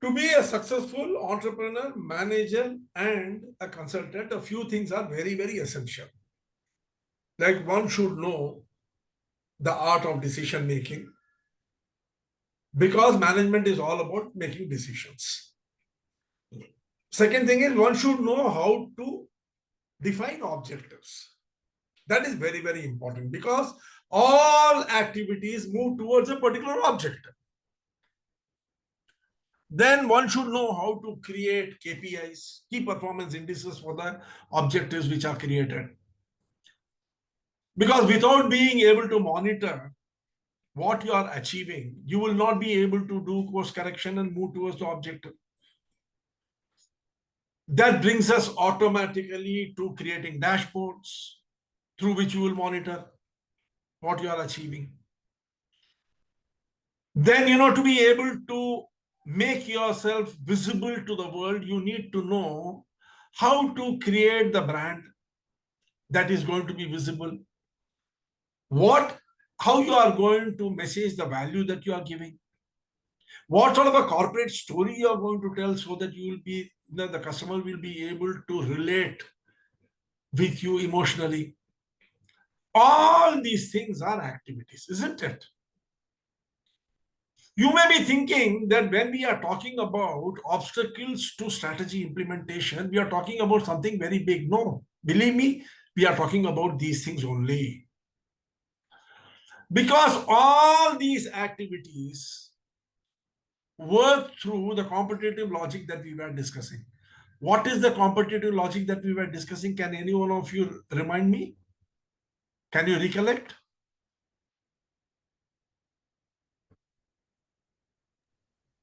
To be a successful entrepreneur, manager, and a consultant, a few things are very, very essential. Like one should know the art of decision making because management is all about making decisions. Second thing is one should know how to define objectives. That is very, very important because all activities move towards a particular objective. Then one should know how to create KPIs, key performance indices for the objectives which are created. Because without being able to monitor what you are achieving, you will not be able to do course correction and move towards the objective. That brings us automatically to creating dashboards through which you will monitor what you are achieving. Then, to be able to make yourself visible to the world, you need to know how to create the brand that is going to be visible. How you are going to message the value that you are giving. What sort of a corporate story you are going to tell so that you will be, the customer will be able to relate with you emotionally. All these things are activities, isn't it? You may be thinking that when we are talking about obstacles to strategy implementation, we are talking about something very big. No, believe me, we are talking about these things only. Because all these activities work through the competitive logic that we were discussing. What is the competitive logic that we were discussing? Can any one of you remind me? Can you recollect?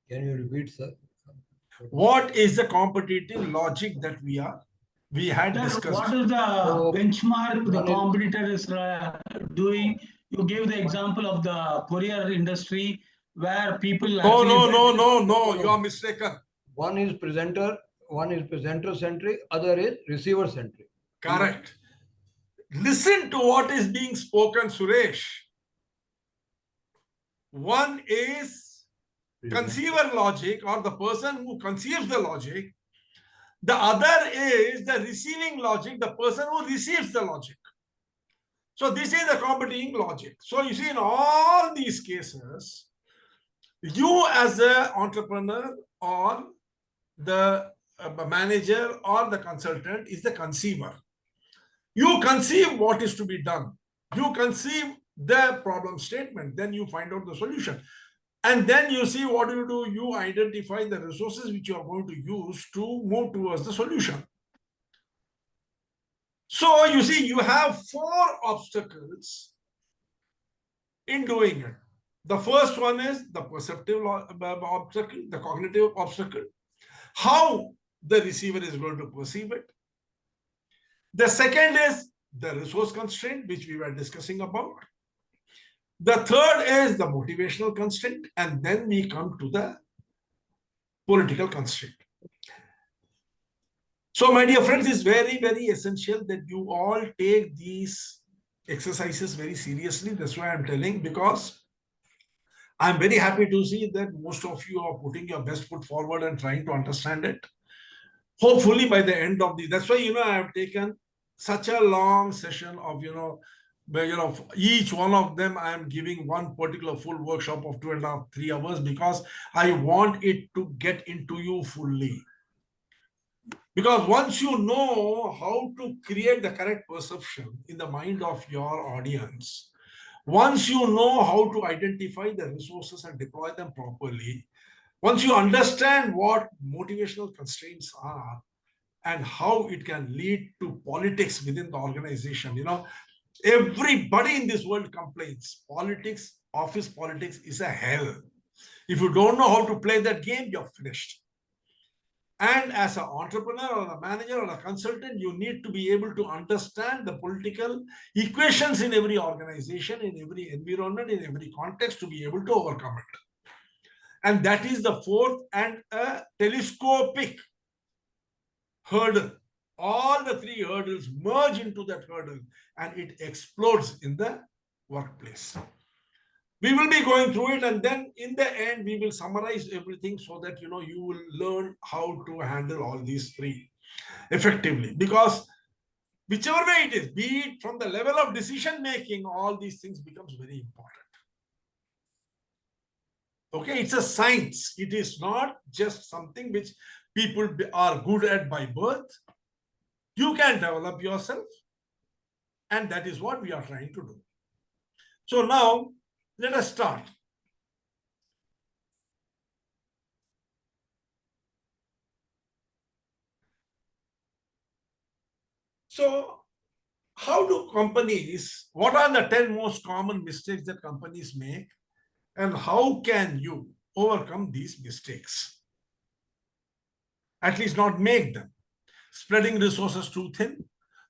Can you repeat, sir? What is the competitive logic that we had discussed? What is the benchmark the competitor is doing? You gave the example of the courier industry where people. No. You are mistaken. One is presenter centric, other is receiver centric. Correct. Listen to what is being spoken, Suresh. One is conceiver logic, or the person who conceives the logic. The other is the receiving logic, the person who receives the logic. So this is the competing logic. So you see, in all these cases, you as an entrepreneur or the manager or the consultant is the conceiver. You conceive what is to be done. You conceive the problem statement. Then you find out the solution. And then you see what do. You identify the resources which you are going to use to move towards the solution. So you see, you have 4 obstacles in doing it. The first one is the perceptive obstacle, the cognitive obstacle. How the receiver is going to perceive it. The second is the resource constraint, which we were discussing about. The third is the motivational constraint, and then we come to the political constraint. So, my dear friends, it's very, very essential that you all take these exercises very seriously. That's why I'm telling, because I'm very happy to see that most of you are putting your best foot forward and trying to understand it. Hopefully, by the end of that's why, I have taken such a long session of, where, each one of them, I am giving one particular full workshop of 2.5, 3 hours, because I want it to get into you fully. Because once you know how to create the correct perception in the mind of your audience, once you know how to identify the resources and deploy them properly, once you understand what motivational constraints are and how it can lead to politics within the organization, everybody in this world complains. Politics, office politics is a hell. If you don't know how to play that game, you're finished. And as an entrepreneur or a manager or a consultant, you need to be able to understand the political equations in every organization, in every environment, in every context to be able to overcome it. And that is the fourth and a telescopic hurdle. All the 3 hurdles merge into that hurdle and it explodes in the workplace. We will be going through it, and then in the end, we will summarize everything so that you will learn how to handle all these three effectively. Because whichever way it is, be it from the level of decision making, all these things becomes very important. Okay, it's a science. It is not just something which people are good at by birth. You can develop yourself, and that is what we are trying to do. So now, let us start. So, how do companies, what are the 10 most common mistakes that companies make, and how can you overcome these mistakes? At least not make them. Spreading resources too thin.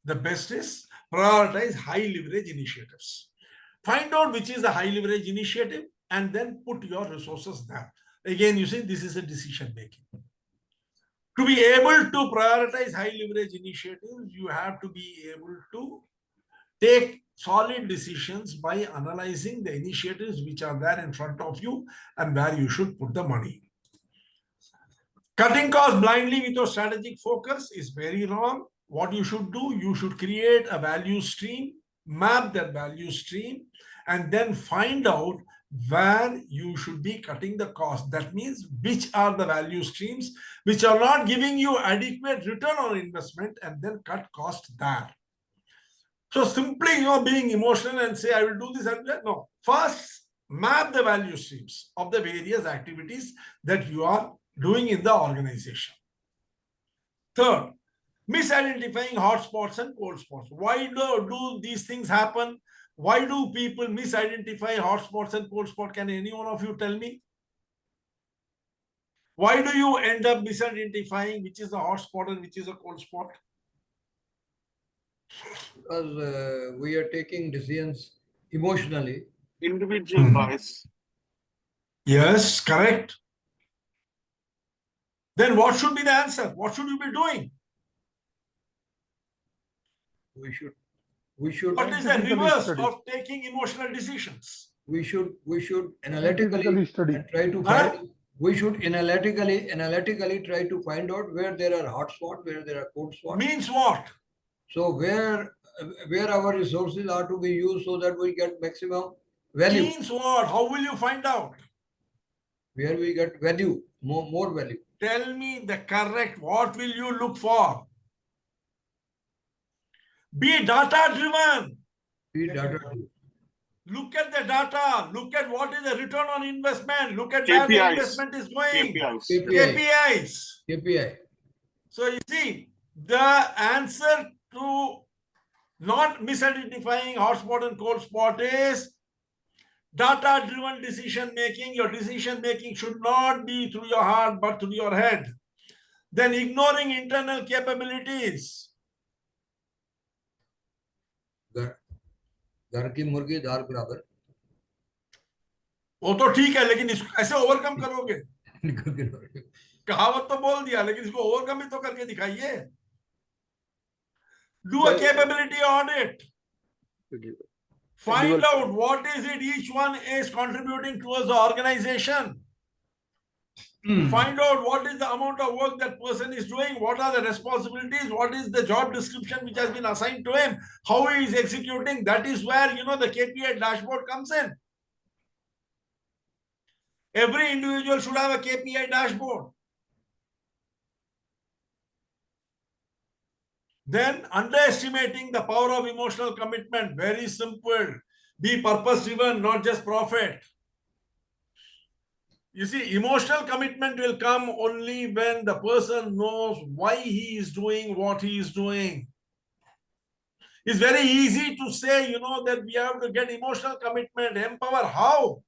The best is prioritize high leverage initiatives. Find out which is the high leverage initiative and then put your resources there. Again, you see, this is a decision making. To be able to prioritize high leverage initiatives, you have to be able to take solid decisions by analyzing the initiatives which are there in front of you and where you should put the money. Cutting costs blindly without strategic focus is very wrong. What you should do, you should create a value stream, map that value stream, and then find out where you should be cutting the cost. That means which are the value streams which are not giving you adequate return on investment, and then cut cost there. So simply being emotional and say, I will do this and that. No. First, map the value streams of the various activities that you are doing in the organization. Third, misidentifying hot spots and cold spots. Why do these things happen? Why do people misidentify hot spots and cold spots? Can any one of you tell me? Why do you end up misidentifying which is a hot spot and which is a cold spot? Because we are taking decisions emotionally. Individual bias. Yes, correct. Then what should be the answer? What should you be doing? We should. What is the reverse of taking emotional decisions? We should analytically study. and try to find. We should analytically try to find out where there are hot spots, where there are cold spots. Means what? So where our resources are to be used so that we get maximum value. Means what? How will you find out? Where we get value, more value. Tell me the correct. What will you look for? Be data driven. Be data driven. Look at the data. Look at what is the return on investment. Look at where the KPIs. investment is going. KPIs. KPIs. So you see, the answer to not misidentifying hot spot and cold spot is data-driven decision making. Your decision making should not be through your heart, but through your head. Then ignoring internal capabilities. घर की मुर्गी दाल बराबर. वो तो ठीक है, लेकिन इसको कैसे ओवरकम करोगे? कहावत तो बोल दिया, लेकिन इसको ओवरकम भी तो करके दिखाइए. Do a capability audit. Find out what is it each one is contributing towards the organization. Find out what is the amount of work that person is doing, what are the responsibilities, what is the job description which has been assigned to him, how he is executing. That is where, the KPI dashboard comes in. Every individual should have a KPI dashboard. Then underestimating the power of emotional commitment. Very simple. Be purpose driven, not just profit. You see, emotional commitment will come only when the person knows why he is doing what he is doing. It's very easy to say, that we have to get emotional commitment, empower. How?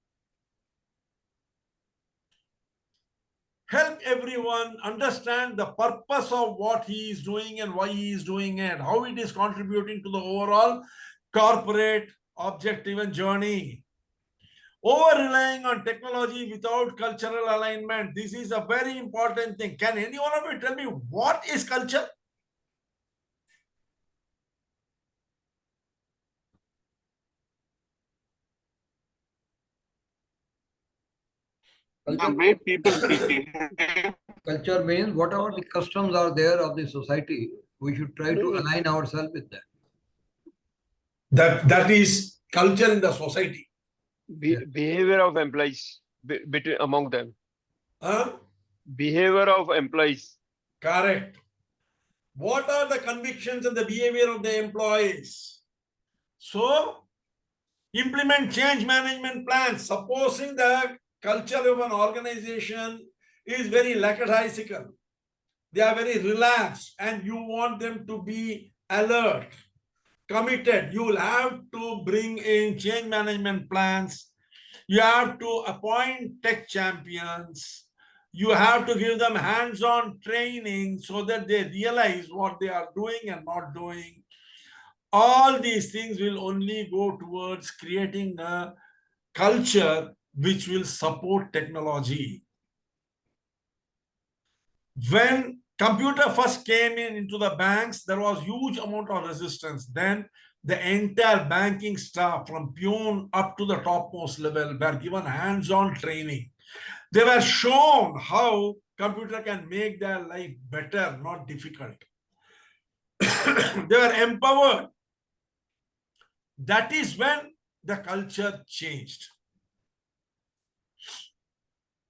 Help everyone understand the purpose of what he is doing and why he is doing it, how it is contributing to the overall corporate objective and journey. Over-relying on technology without cultural alignment. This is a very important thing. Can any one of you tell me what is culture? The way people behave. Culture means whatever the customs are there of the society, we should try to align ourselves with that. That is culture in the society. Behavior of employees between among them. Huh? Behavior of employees. Correct. What are the convictions and the behavior of the employees? So, implement change management plans. Supposing the culture of an organization is very lackadaisical, they are very relaxed, and you want them to be alert, committed, you will have to bring in change management plans. You have to appoint tech champions. You have to give them hands-on training so that they realize what they are doing and not doing. All these things will only go towards creating a culture which will support technology. When computer first came into the banks, there was huge amount of resistance. Then the entire banking staff from peon up to the topmost level were given hands-on training. They were shown how computer can make their life better, not difficult. They were empowered. That is when the culture changed.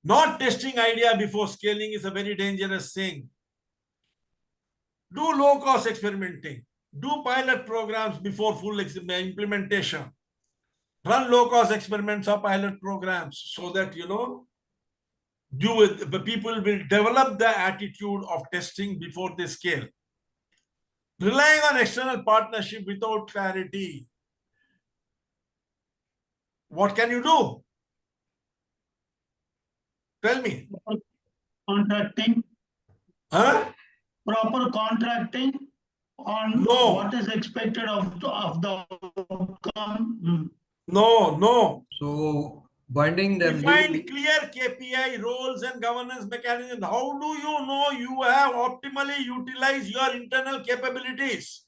Not testing idea before scaling is a very dangerous thing. Do low-cost experimenting. Do pilot programs before full implementation. Run low-cost experiments or pilot programs so that, the people will develop the attitude of testing before they scale. Relying on external partnership without clarity. What can you do? Tell me. Contracting. Huh? Proper contracting on what is expected of the outcome. No. So binding them. Define clear KPI roles and governance mechanisms. How do you know you have optimally utilized your internal capabilities?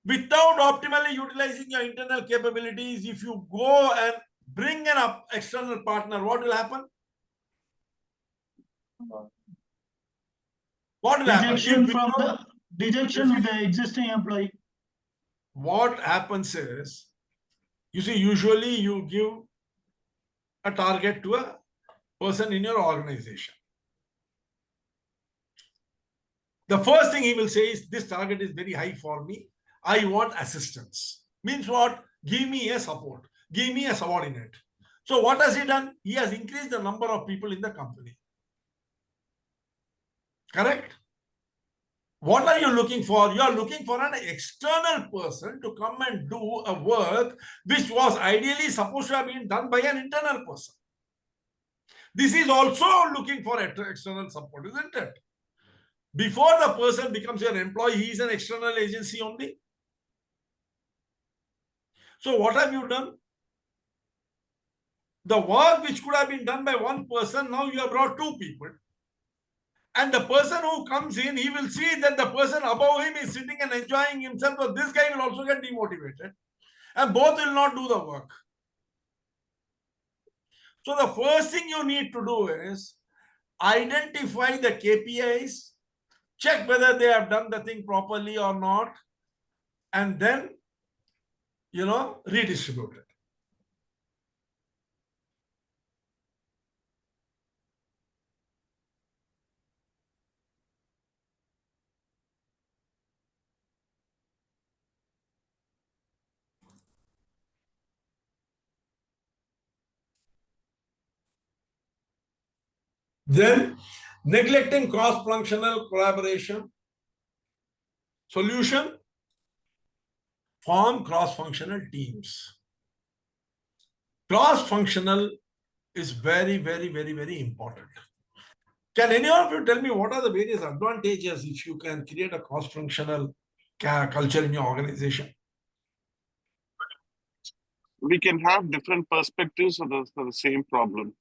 Without optimally utilizing your internal capabilities, if you go and bring an external partner, what will happen? What will Dejection happen? Dejection of the existing employee. What happens is, you see, usually you give a target to a person in your organization. The first thing he will say is, this target is very high for me. I want assistance. Means what? Give me a support. Give me a subordinate. So what has he done? He has increased the number of people in the company. Correct? What are you looking for? You are looking for an external person to come and do a work which was ideally supposed to have been done by an internal person. This is also looking for external support, isn't it? Before the person becomes your employee, he is an external agency only. So what have you done? The work which could have been done by one person, now you have brought two people. And the person who comes in, he will see that the person above him is sitting and enjoying himself, but this guy will also get demotivated. And both will not do the work. So the first thing you need to do is identify the KPIs, check whether they have done the thing properly or not, and then, redistribute it. Then, neglecting cross-functional collaboration. Solution: form cross-functional teams. Cross-functional is very, very, very, very important. Can any of you tell me what are the various advantages if you can create a cross-functional culture in your organization? We can have different perspectives for the same problem.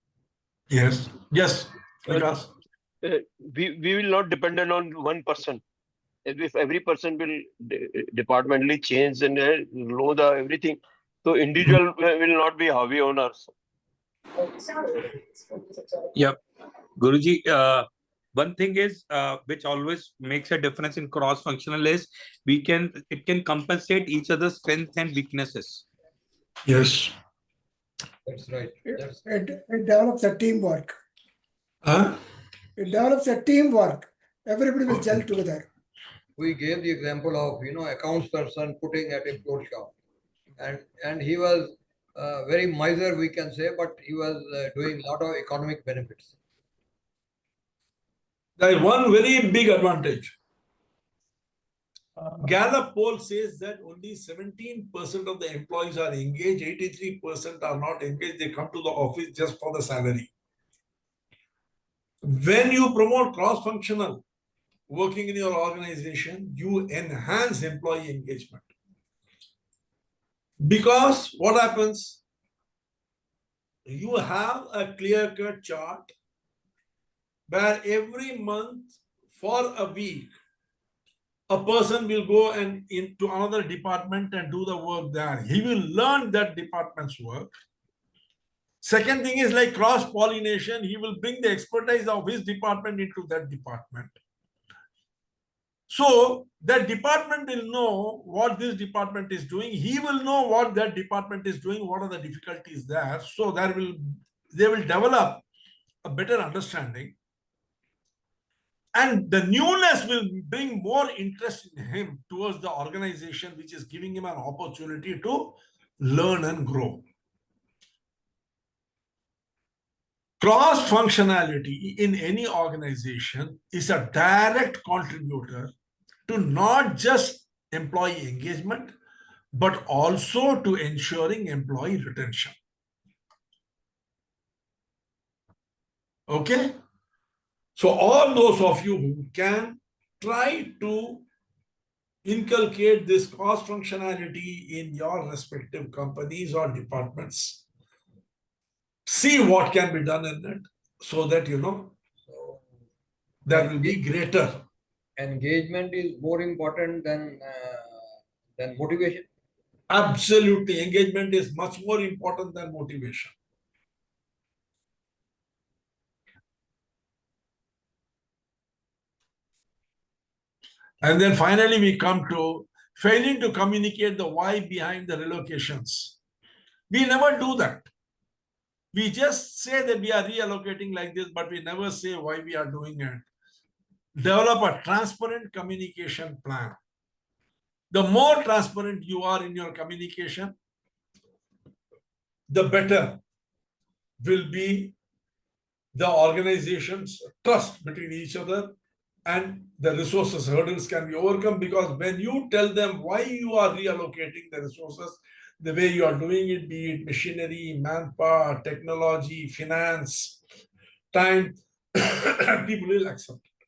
Yes. Because we will not dependent on one person. If every person will departmentally change and know the everything, so individual will not be heavy on us. Yep. Guruji, one thing is which always makes a difference in cross-functional is it can compensate each other's strengths and weaknesses. Yes. That's right. It develops a teamwork. Huh? It develops a teamwork. Everybody will gel Okay. together. We gave the example of accounts person putting at a floor shop, and he was very miser, we can say, but he was doing a lot of economic benefits. There is one very big advantage. Gallup poll says that only 17% of the employees are engaged, 83% are not engaged. They come to the office just for the salary. When you promote cross-functional working in your organization, you enhance employee engagement. Because what happens? You have a clear-cut chart where every month for a week, a person will go and into another department and do the work there. He will learn that department's work. Second thing is like cross-pollination. He will bring the expertise of his department into that department. So that department will know what this department is doing. He will know what that department is doing, what are the difficulties there. So they will develop a better understanding. And the newness will bring more interest in him towards the organization, which is giving him an opportunity to learn and grow. Cross-functionality in any organization is a direct contributor to not just employee engagement, but also to ensuring employee retention. Okay? So all those of you who can try to inculcate this cross-functionality in your respective companies or departments, see what can be done in it so that, So there will be greater. engagement is more important than motivation. Absolutely. Engagement is much more important than motivation. And then finally, we come to failing to communicate the why behind the relocations. We never do that. We just say that we are reallocating like this, but we never say why we are doing it. Develop a transparent communication plan. The more transparent you are in your communication, the better will be the organization's trust between each other, and the resources hurdles can be overcome, because when you tell them why you are reallocating the resources the way you are doing it, be it machinery, manpower, technology, finance, time, people will accept it.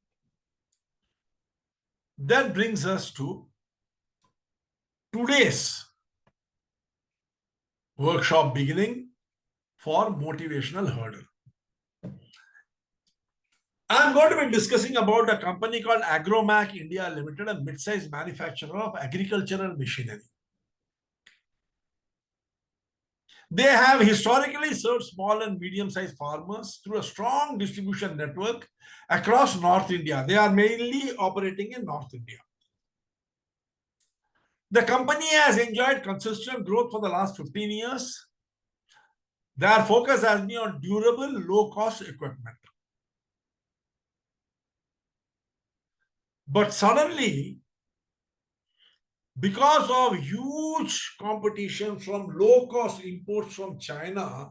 That brings us to today's workshop beginning for motivational hurdle. I'm going to be discussing about a company called Agromac India Limited, a mid-sized manufacturer of agricultural machinery. They have historically served small and medium-sized farmers through a strong distribution network across North India. They are mainly operating in North India. The company has enjoyed consistent growth for the last 15 years. Their focus has been on durable, low-cost equipment. But suddenly, because of huge competition from low-cost imports from China,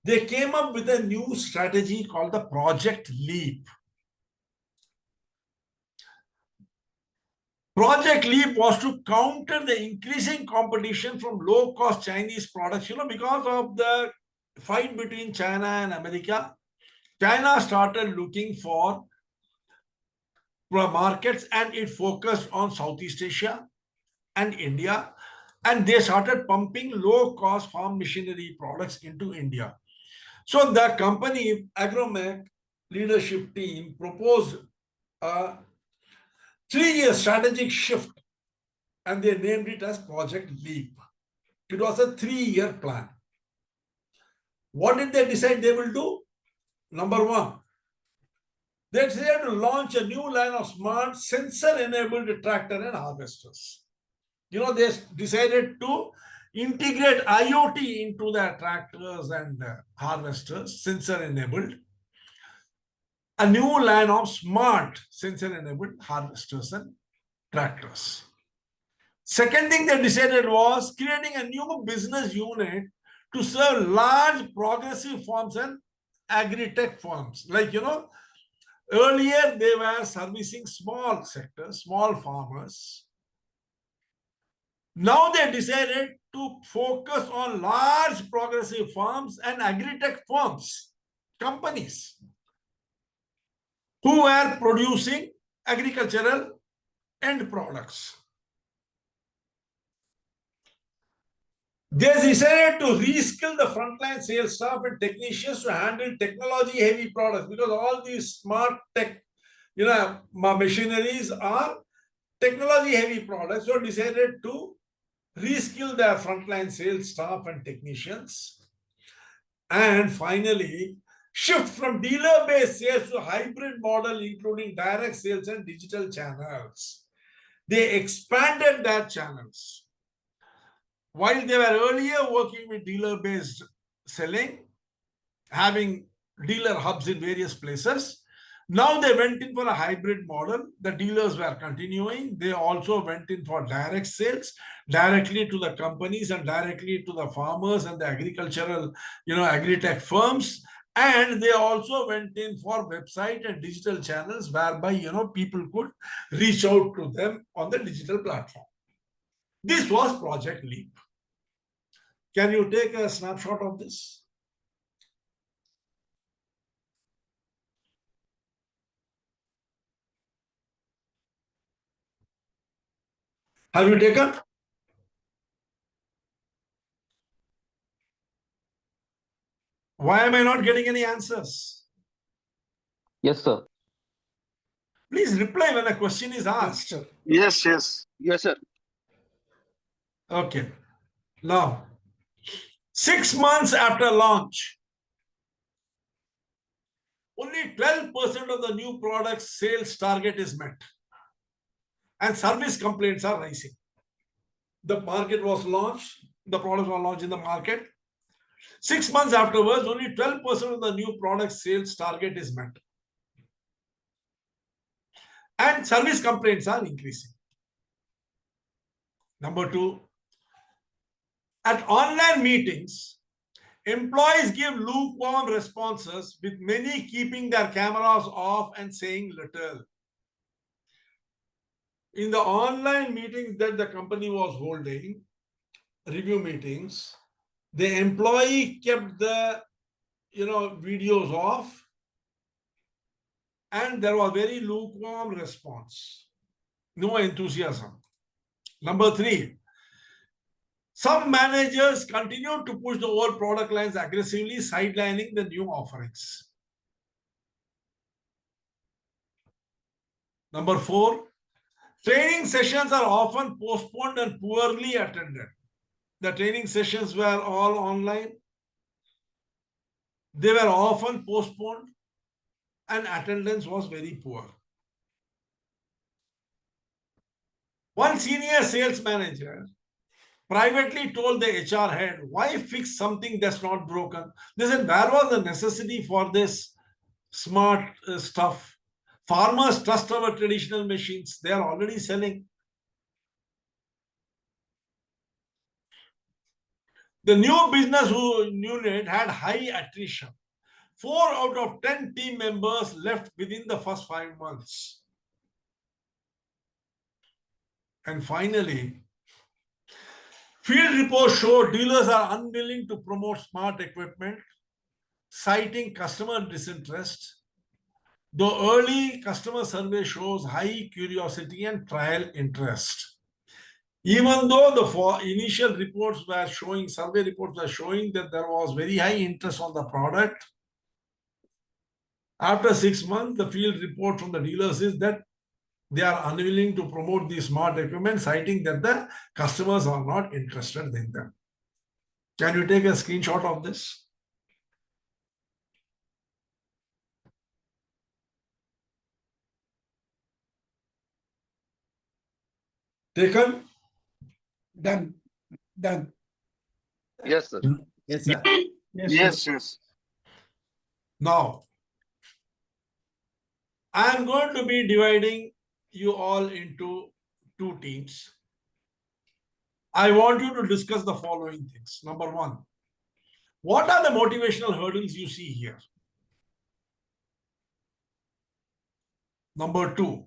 they came up with a new strategy called the Project Leap. Project Leap was to counter the increasing competition from low-cost Chinese products. Because of the fight between China and America, China started looking for markets, and it focused on Southeast Asia and India, and they started pumping low-cost farm machinery products into India. So the company, Agromac leadership team, proposed a 3-year strategic shift, and they named it as Project Leap. It was a 3-year plan. What did they decide they will do? Number one, they decided to launch a new line of smart sensor-enabled tractor and harvesters. You know, they decided to integrate IoT into their tractors and harvesters, sensor-enabled. A new line of smart sensor-enabled harvesters and tractors. Second thing they decided was creating a new business unit to serve large progressive farms and agri-tech farms. Like, you know, earlier they were servicing small sectors, small farmers. Now they decided to focus on large progressive farms and agri-tech firms, companies who were producing agricultural end products. They decided to reskill the frontline sales staff and technicians to handle technology-heavy products, because all these smart tech, you know, machineries are technology-heavy products. So decided to reskill their frontline sales staff and technicians. And finally, shift from dealer-based sales to hybrid model, including direct sales and digital channels. They expanded their channels. While they were earlier working with dealer-based selling, having dealer hubs in various places, now they went in for a hybrid model. The dealers were continuing. They also went in for direct sales, directly to the companies and directly to the farmers and the agricultural, you know, agri-tech firms. And they also went in for website and digital channels whereby, you know, people could reach out to them on the digital platform. This was Project Leap. Can you take a snapshot of this? Have you taken? Why am I not getting any answers? Yes, sir. Please reply when a question is asked. Yes, yes. Yes, sir. Okay. Now, 6 months after launch, only 12% of the new product sales target is met. And service complaints are rising. The market was launched, the products were launched in the market. 6 months afterwards, only 12% of the new product sales target is met. And service complaints are increasing. Number two, at online meetings, employees give lukewarm responses, with many keeping their cameras off and saying little. In the online meetings that the company was holding, review meetings, the employee kept the, you know, videos off, and there was very lukewarm response, no enthusiasm. Number three, some managers continue to push the old product lines aggressively, sidelining the new offerings. Number four, training sessions are often postponed and poorly attended. The training sessions were all online. They were often postponed and attendance was very poor. One senior sales manager privately told the HR head, why fix something that's not broken? They said, where was the necessity for this smart stuff? Farmers trust our traditional machines. They are already selling. The new business unit had high attrition. 4 out of 10 team members left within the first 5 months. And finally, field reports show dealers are unwilling to promote smart equipment, citing customer disinterest, though early customer survey shows high curiosity and trial interest. Even though the initial reports were showing, survey reports were showing that there was very high interest on the product, after 6 months, the field report from the dealers is that they are unwilling to promote the smart equipment, citing that the customers are not interested in them. Can you take a screenshot of this? Taken? Done. Done. Yes, sir. Yes, sir. Yes, Yes, sir. yes. Now, I am going to be dividing you all into two teams. I want you to discuss the following things. Number one, what are the motivational hurdles you see here? Number two,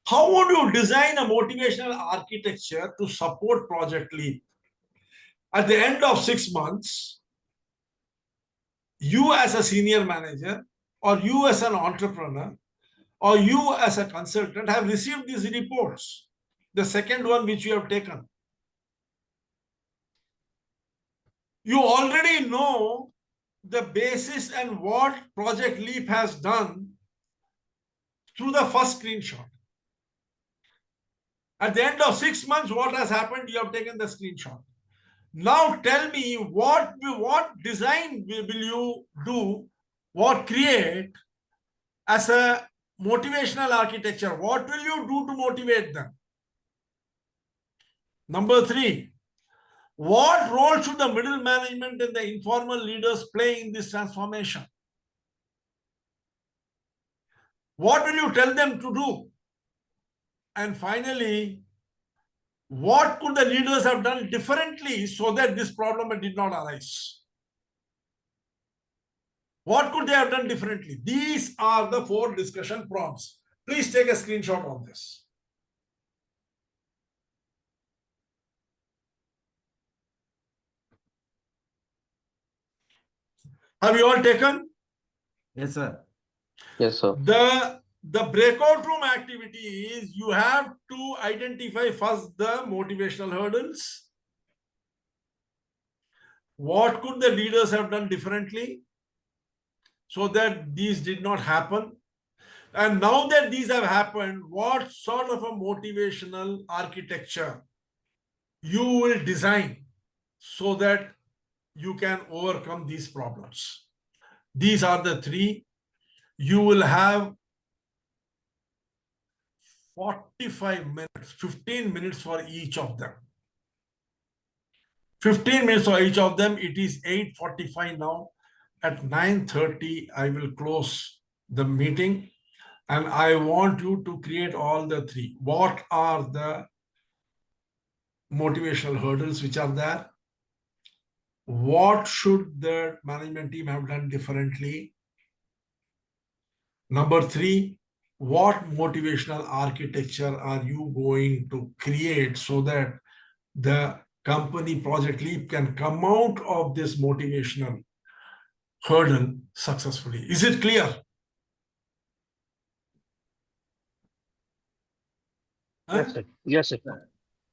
how would you design a motivational architecture to support Project Leap? At the end of 6 months, you as a senior manager, or you as an entrepreneur, or you as a consultant have received these reports. The second one which you have taken. You already know the basis and what Project Leap has done through the first screenshot. At the end of 6 months, what has happened? You have taken the screenshot. Now tell me what design will you do, what create as a motivational architecture? What will you do to motivate them? Number three, what role should the middle management and the informal leaders play in this transformation? What will you tell them to do? And finally, what could the leaders have done differently so that this problem did not arise? What could they have done differently? These are the 4 discussion prompts. Please take a screenshot of this. Have you all taken? Yes, sir. Yes, sir. The breakout room activity is you have to identify first the motivational hurdles. What could the leaders have done differently so that these did not happen? And now that these have happened, what sort of a motivational architecture you will design so that you can overcome these problems? These are the 3. You will have 45 minutes, 15 minutes for each of them. 15 minutes for each of them. It is 8:45 now. At 9:30, I will close the meeting. And I want you to create all the 3. What are the motivational hurdles which are there? What should the management team have done differently? Number 3, what motivational architecture are you going to create so that the company Project Leap can come out of this motivational hurdle successfully? Is it clear? Yes, sir. Yes, sir.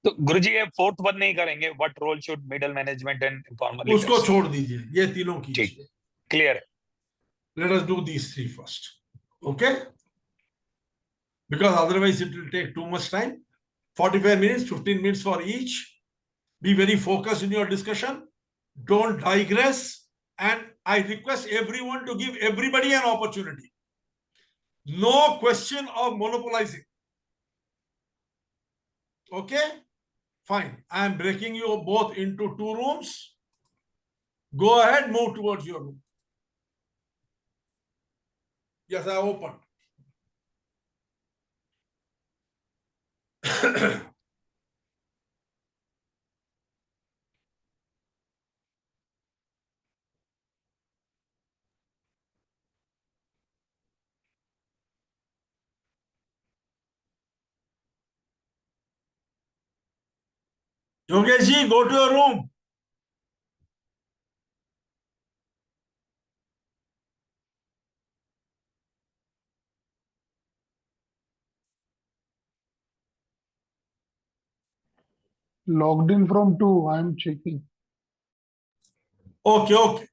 तो गुरुजी ये fourth one नहीं करेंगे what role should middle management and informal उसको leaders छोड़ दीजिए, ये तीनों ठीक कीजिए. क्लियर है Let us do these 3 first. Okay? Because otherwise it will take too much time. 45 minutes, 15 minutes for each. Be very focused in your discussion. Don't digress. And I request everyone to give everybody an opportunity. No question of monopolizing. Okay? Fine. I am breaking you both into 2 rooms. Go ahead, move towards your room. Yes, I opened. Yogesh ji, go to your room. Logged in from 2. I'm checking. Okay, okay.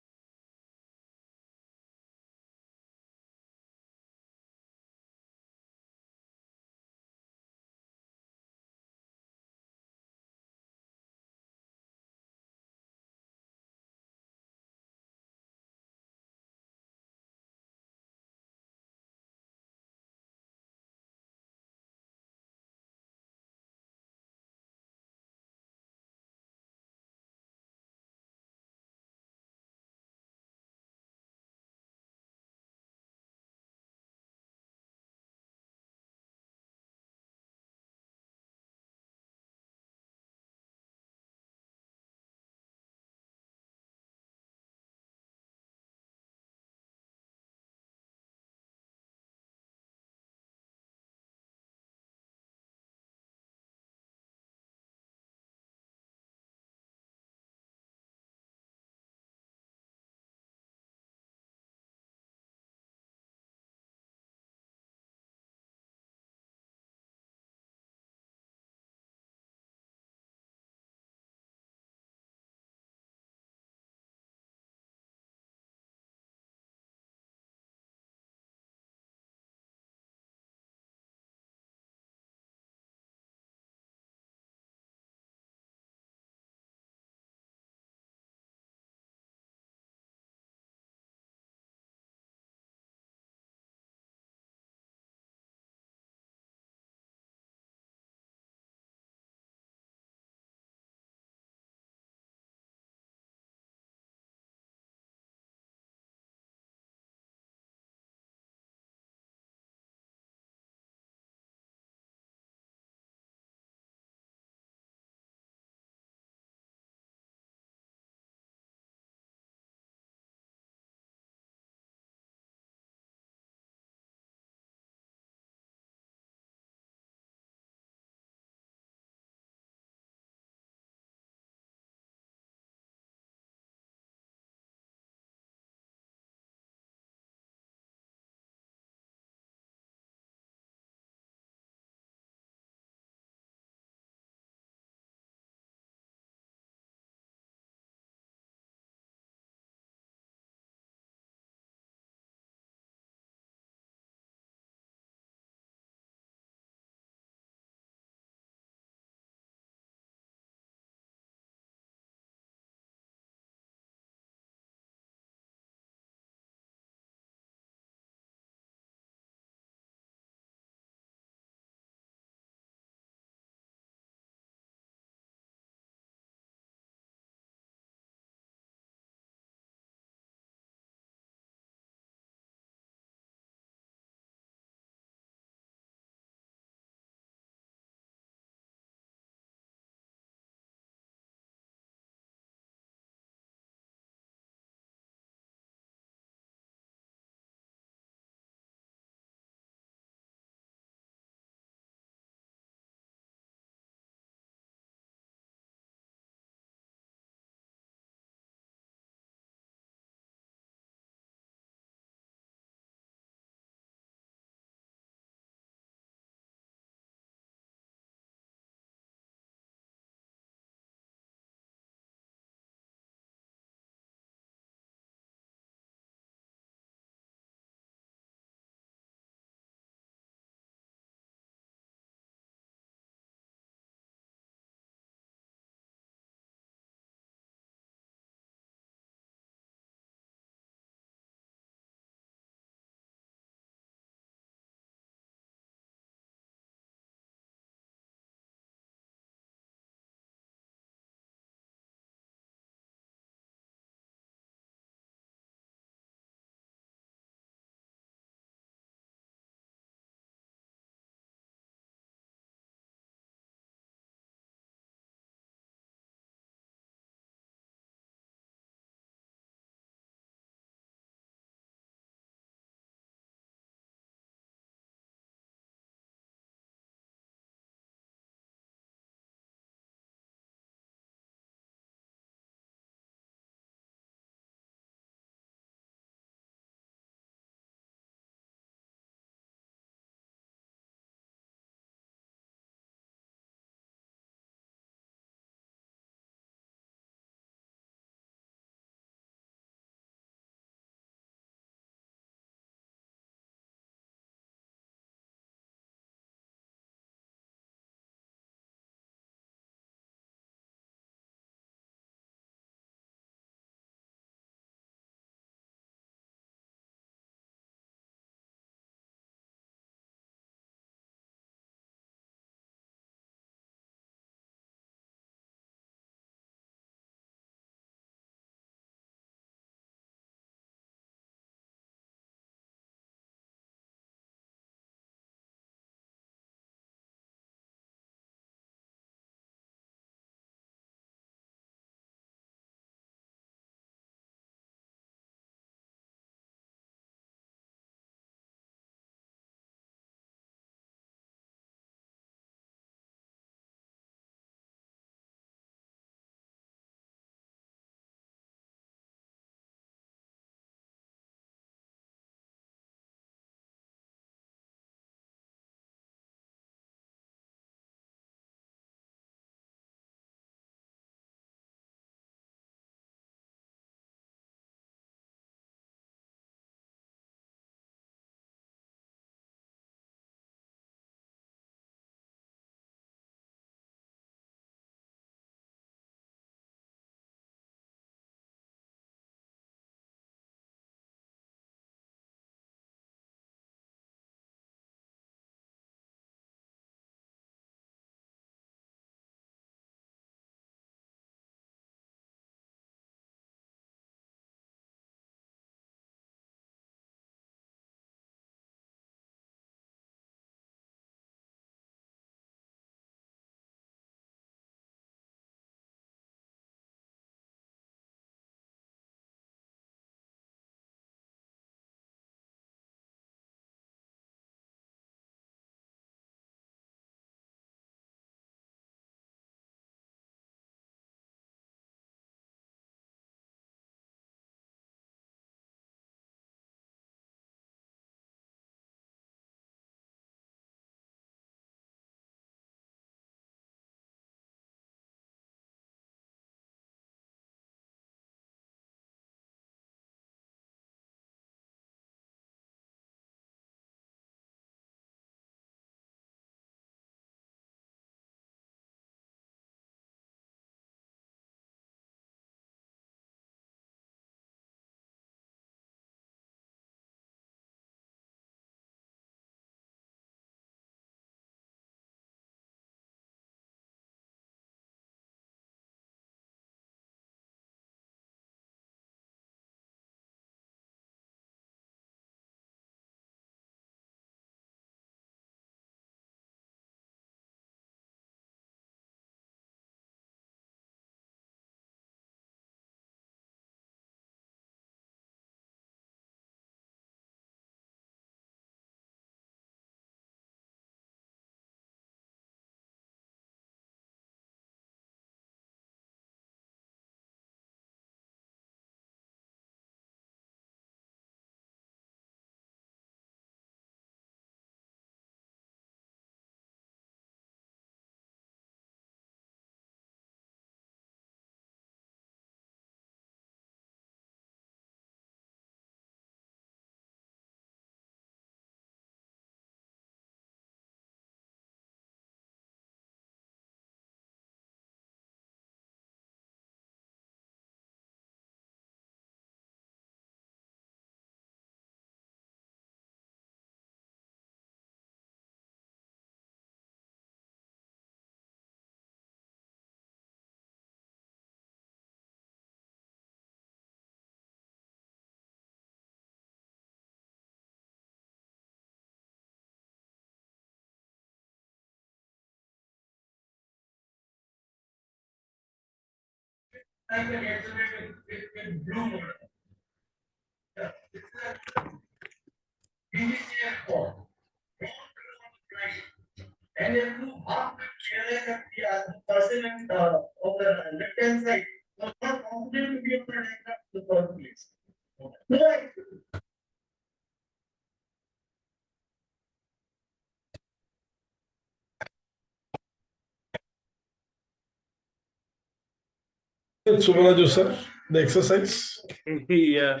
Subaraju sir, the exercise. Yeah.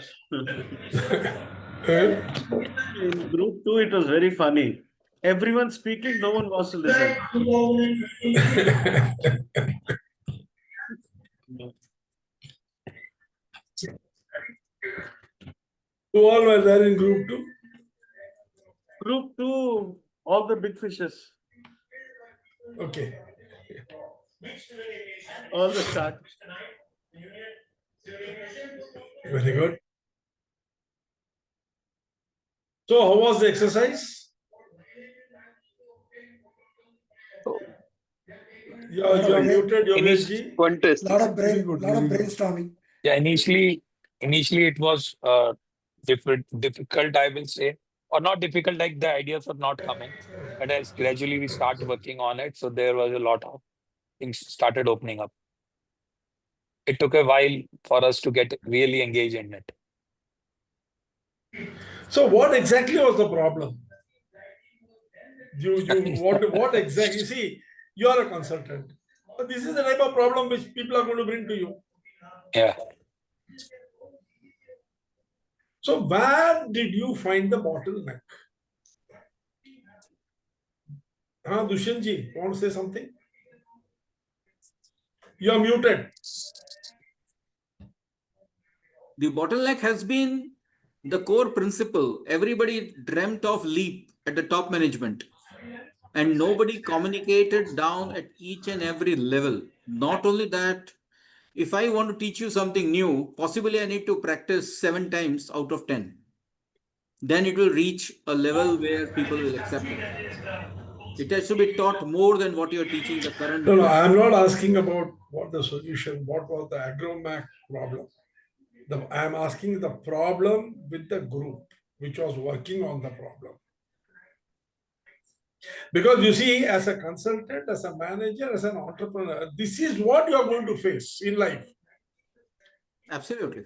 Eh? In group 2, it was very funny. Everyone speaking, no one wants to listen. Who all were there in group 2? Group 2, all the big fishes, Okay. all the sharks. Very good. So, how was the exercise? You are muted, Yogesh ji. Contest. Lot of Very good, lot of very good. brainstorming. Yeah, initially it was difficult, I will say, or not difficult, like the ideas were not coming. But as gradually we start working on it, so there was a lot of things started opening up. It took a while for us to get really engaged in it. So, what exactly was the problem? What exactly? You see, you are a consultant. This is the type of problem which people are going to bring to you. Yeah. So, where did you find the bottleneck? Dushyant ji, want to say something? You are muted. The bottleneck has been the core principle. Everybody dreamt of leap at the top management, and nobody communicated down at each and every level. Not only that, if I want to teach you something new, possibly I need to practice 7 times out of 10. Then it will reach a level where people will accept it. It has to be taught more than what you're teaching the current. No, I am not asking about what the solution, what was the agromac problem. I am asking the problem with the group which was working on the problem. Because you see, as a consultant, as a manager, as an entrepreneur, this is what you are going to face in life. Absolutely.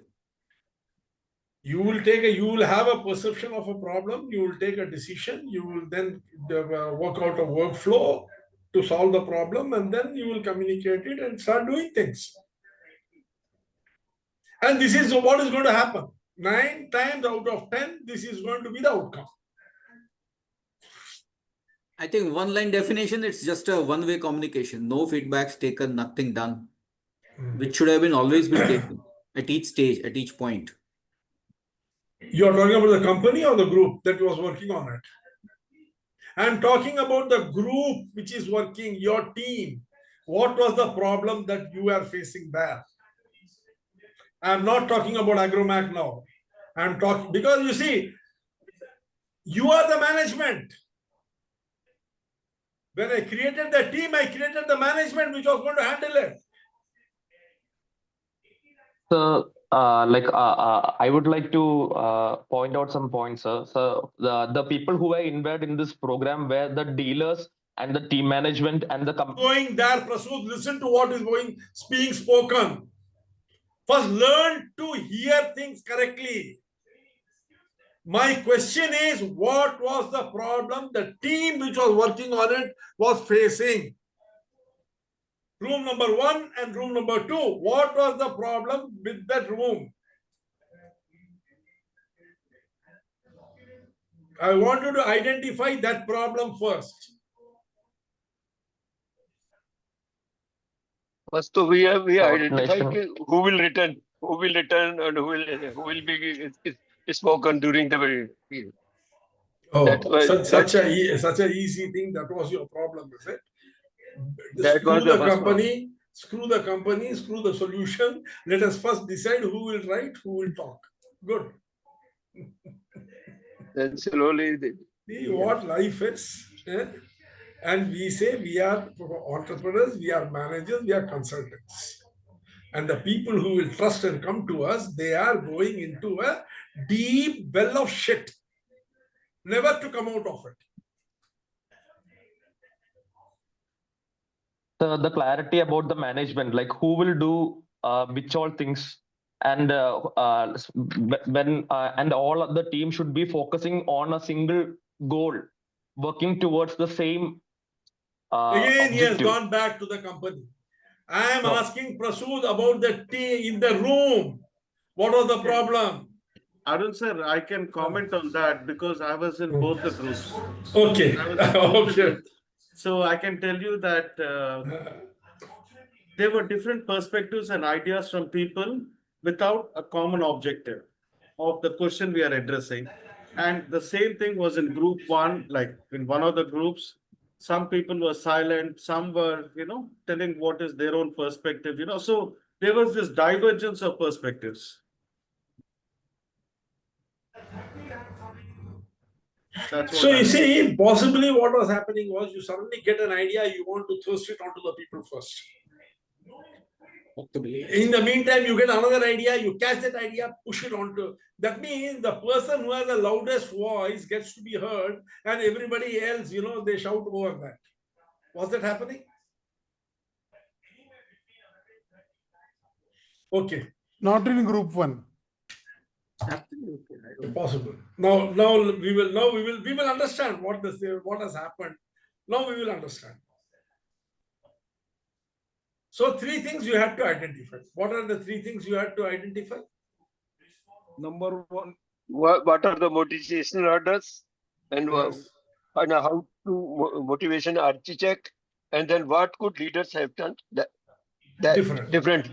You will have a perception of a problem, you will take a decision, you will then work out a workflow to solve the problem, and then you will communicate it and start doing things. And this is what is going to happen. 9 times out of 10, this is going to be the outcome. I think one line definition, it's just a one-way communication. No feedbacks taken, nothing done, which should have been always been taken at each stage, at each point. You are talking about the company or the group that was working on it? I am talking about the group which is working, your team. What was the problem that you are facing there? I am not talking about Agromac now. I am talking, because you see, you are the management. When I created the team, I created the management which was going to handle it. So, I would like to point out some points, sir. So, the people who were involved in this program were the dealers and the team management and the company. Going there, Prasud, listen to what is being spoken. First, learn to hear things correctly. My question is, what was the problem the team which was working on it was facing? Room number 1 and room number 2. What was the problem with that room? I want you to identify that problem first. First, so we identified who will return, and who will be spoken during the period. Oh, such a easy thing. That was your problem, is it? That was the first company. Screw the company. Screw the solution. Let us first decide who will write, who will talk. Good. Then slowly. See what life is. And we say we are entrepreneurs, we are managers, we are consultants. And the people who will trust and come to us, they are going into a deep well of shit, never to come out of it. The clarity about the management, like who will do which all things, and when and all of the team should be focusing on a single goal, working towards the same Again, he has objective. gone back to the company. I am No. asking Prasood about the team in the room. What was the problem? Arun sir, I can comment on that because I was in both the groups. Okay. I was in both the Okay. groups. So I can tell you that there were different perspectives and ideas from people without a common objective of the question we are addressing. And the same thing was in group one, like in one of the groups, some people were silent, some were, telling what is their own perspective, so there was this divergence of perspectives. That's what So you see, possibly what was happening was you suddenly get an idea, you want to thrust it onto the people first. In the meantime, you get another idea, you catch that idea, push it onto. That means the person who has the loudest voice gets to be heard, and everybody else, they shout over that. Was that happening? Okay. Not in group one. Possible. Now we will understand what has happened. Now we will understand. So 3 things you had to identify. What are the 3 things you had to identify? Number one, what are the motivational orders, and Yes. and how to motivation architect, and then what could leaders have done that different.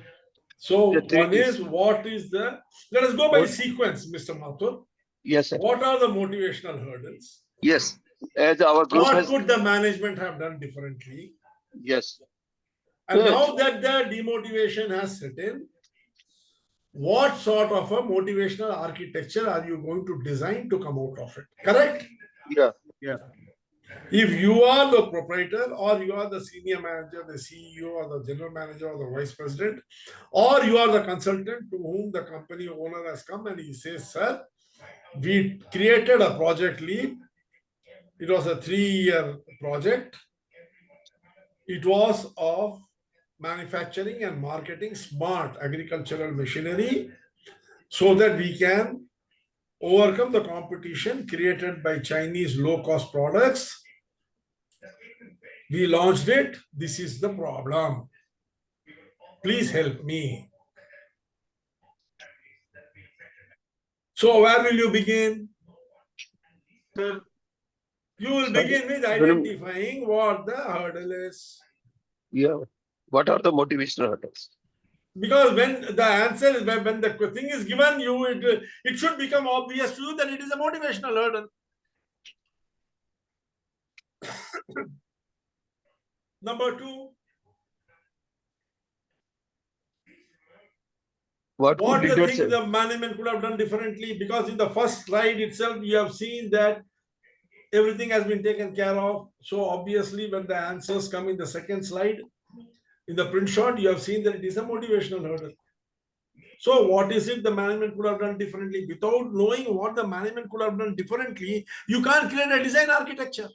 So The 3 one things. is what is the, let us go by sequence, Mr. Mathur. Yes, sir. What are the motivational hurdles? Yes, as our group What has. could the management have done differently? Yes. And Good. now that the demotivation has set in, what sort of a motivational architecture are you going to design to come out of it? Correct? Yeah. Yeah. If you are the proprietor, or you are the senior manager, the CEO, or the general manager, or the vice president, or you are the consultant to whom the company owner has come and he says, sir, we created a project leap. It was a 3-year project. It was of manufacturing and marketing smart agricultural machinery so that we can overcome the competition created by Chinese low-cost products. We launched it. This is the problem. Please help me. So where will you begin? Sir, You will begin with identifying what the hurdle is. Yeah. What are the motivational hurdles? Because when the answer is, when the thing is given you, it should become obvious to you that it is a motivational hurdle. Number 2. What the thing the management could have done differently? Because in the first slide itself, you have seen that everything has been taken care of. So obviously, when the answers come in the second slide, in the print shot, you have seen that it is a motivational hurdle. So what is it the management could have done differently? Without knowing what the management could have done differently, you can't create a design architecture,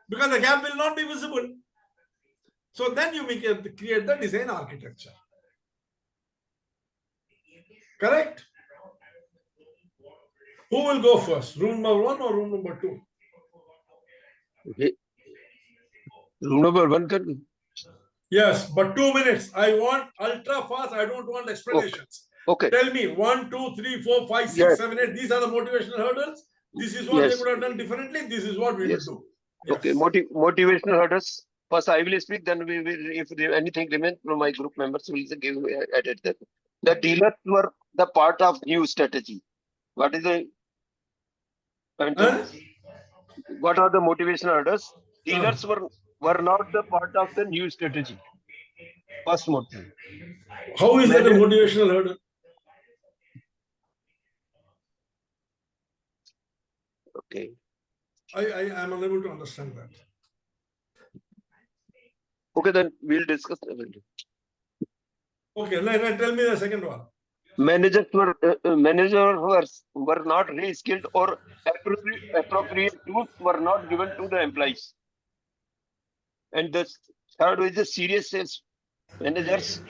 because the gap will not be visible. So then you create the design architecture. Correct? Who will go first? Room number 1 or room number 2? Okay. Room number 1. Yes, but 2 minutes. I want ultra fast. I don't want explanations. Okay. Tell me 1, 2, 3, 4, 5, 6, Yes. 7, 8. These are the motivational hurdles. This is what they could have done differently. This is what we will do. Yes. Okay. Motivational hurdles. First, I will speak. Then we will, if anything remains from my group members, we will give edit them. The dealers were the part of new strategy. What is the? What are the motivational hurdles? Dealers were not the part of the new strategy. First motive. How is that a motivational hurdle? Okay. I am unable to understand that. Okay, then we'll discuss. Okay, tell me the second one. Managers were not reskilled or appropriate tools were not given to the employees. And the third is the serious sales managers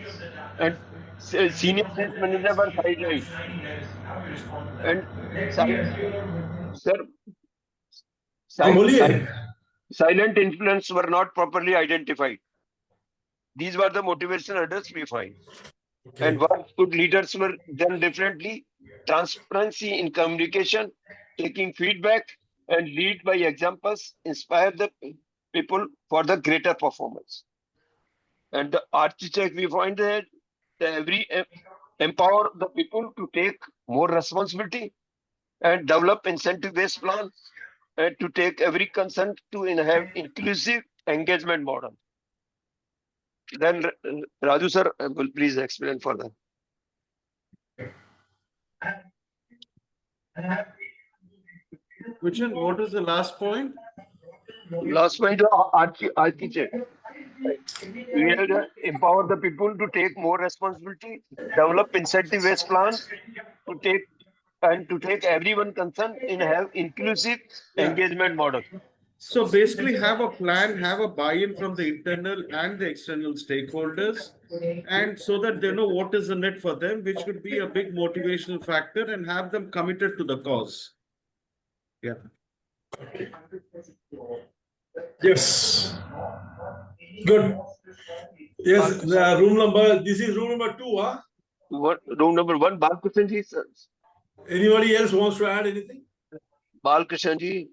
and senior sales manager were sidelined. And si- sir, हाँ बोलिए. silent influence were not properly identified. These were the motivational hurdles we find. Okay. And what good leaders were done differently? Transparency in communication, taking feedback, and lead by examples, inspire the people for the greater performance. And the architect, we find that empower the people to take more responsibility and develop incentive-based plan and to take every consent to have inclusive engagement model. Then Raju sir will please explain further. Which one? What is the last point? Last point, architect. We have to empower the people to take more responsibility, develop incentive-based plan to take everyone concerned in have inclusive engagement model. So basically have a plan, have a buy-in from the internal and the external stakeholders, and so that they know what is in it for them, which could be a big motivational factor, and have them committed to the cause. Yeah. Yes. Good. Yes, room number. This is room number 2, huh? Room number 1, Balkrishan ji, sir. Anybody else wants to add anything? Balkrishan ji.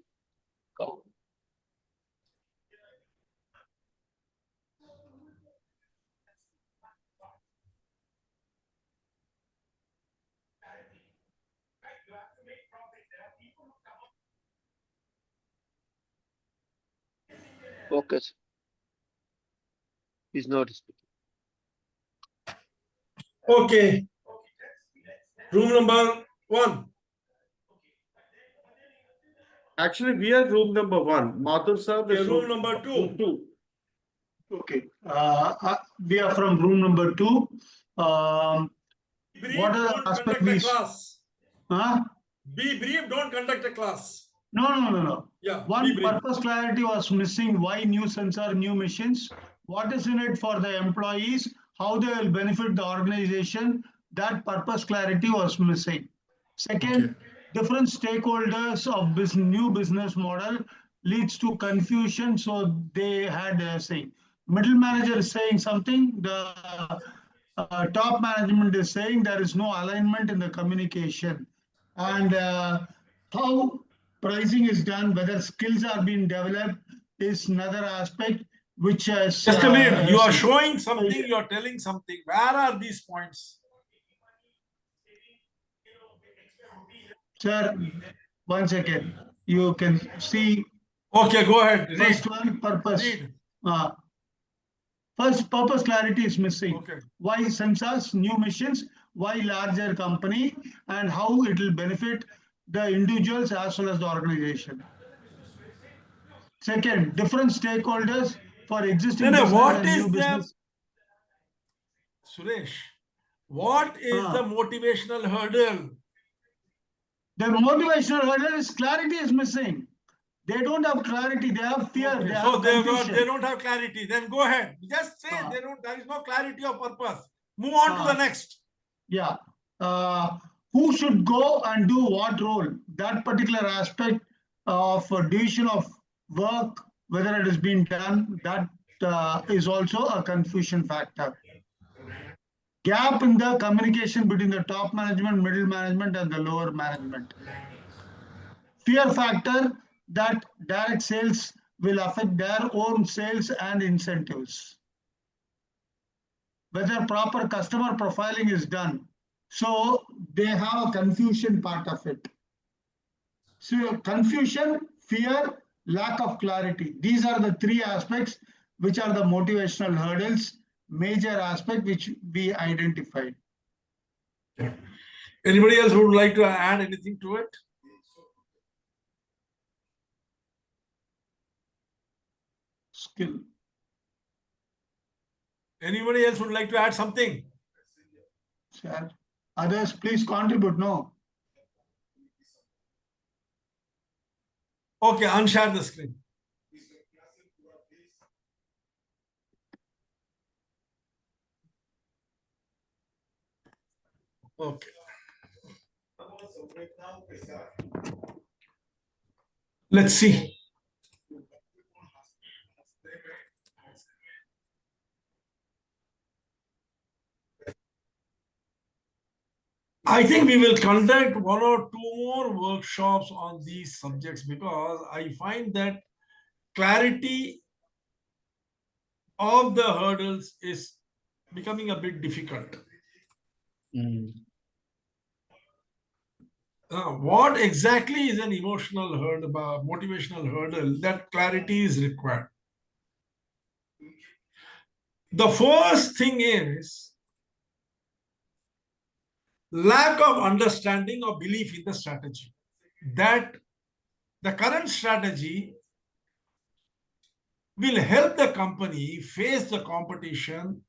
Focus. He's not speaking. Okay. Room number 1. Actually, we are room number 1. Madhav sir is room number 2. Okay. We are from room number 2. Brief, What are the don't aspects conduct a we... class. Huh? Be brief, don't conduct a class. No. Yeah, One be brief. purpose clarity was missing. Why new sensor, new machines? What is in it for the employees? How they will benefit the organization? That purpose clarity was missing. Second, different stakeholders of this new business model leads to confusion. So they had a say. Middle manager is saying something. The top management is saying there is no alignment in the communication. And how pricing is done, whether skills are being developed, is another aspect which has. Just a minute. You are showing something, you are telling something. Where are these points? Sir, 1 second. You can see. Okay, go ahead. Read. First one, purpose. Read. First, purpose clarity is missing. Okay. Why sensors, new missions, why larger company, and how it will benefit the individuals as well as the organization. Second, different stakeholders for existing business what and is new business. Suresh, what is the motivational hurdle? The motivational hurdle is clarity is missing. They don't have clarity. They have fear. Okay, they so have confusion. they don't have clarity. Then go ahead. Just say there is no clarity of purpose. Move on to the next. Yeah. Who should go and do what role? That particular aspect of division of work, whether it is being done, that is also a confusion factor. Gap in the communication between the top management, middle management, and the lower management. Fear factor that direct sales will affect their own sales and incentives. Whether proper customer profiling is done. So they have a confusion part of it. So confusion, fear, lack of clarity. These are the 3 aspects which are the motivational hurdles, major aspect which we identified. Anybody else would like to add anything to it? Skill. Anybody else would like to add something? share. Others, please contribute. No. Okay, unshare the screen. Okay. Let's see. I think we will conduct one or two more workshops on these subjects because I find that clarity of the hurdles is becoming a bit difficult. What exactly is an emotional hurdle, motivational hurdle? That clarity is required. The first thing is lack of understanding or belief in the strategy. That the current strategy will help the company face the competition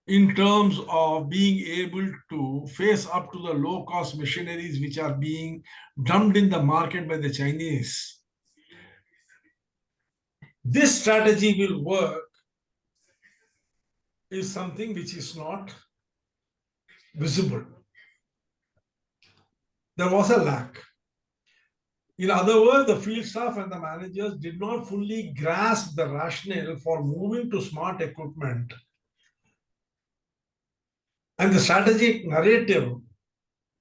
in terms of being able to face up to the low-cost machineries which are being dumped in the market by the Chinese. This strategy will work is something which is not visible. There was a lack. In other words, the field staff and the managers did not fully grasp the rationale for moving to smart equipment. And the strategic narrative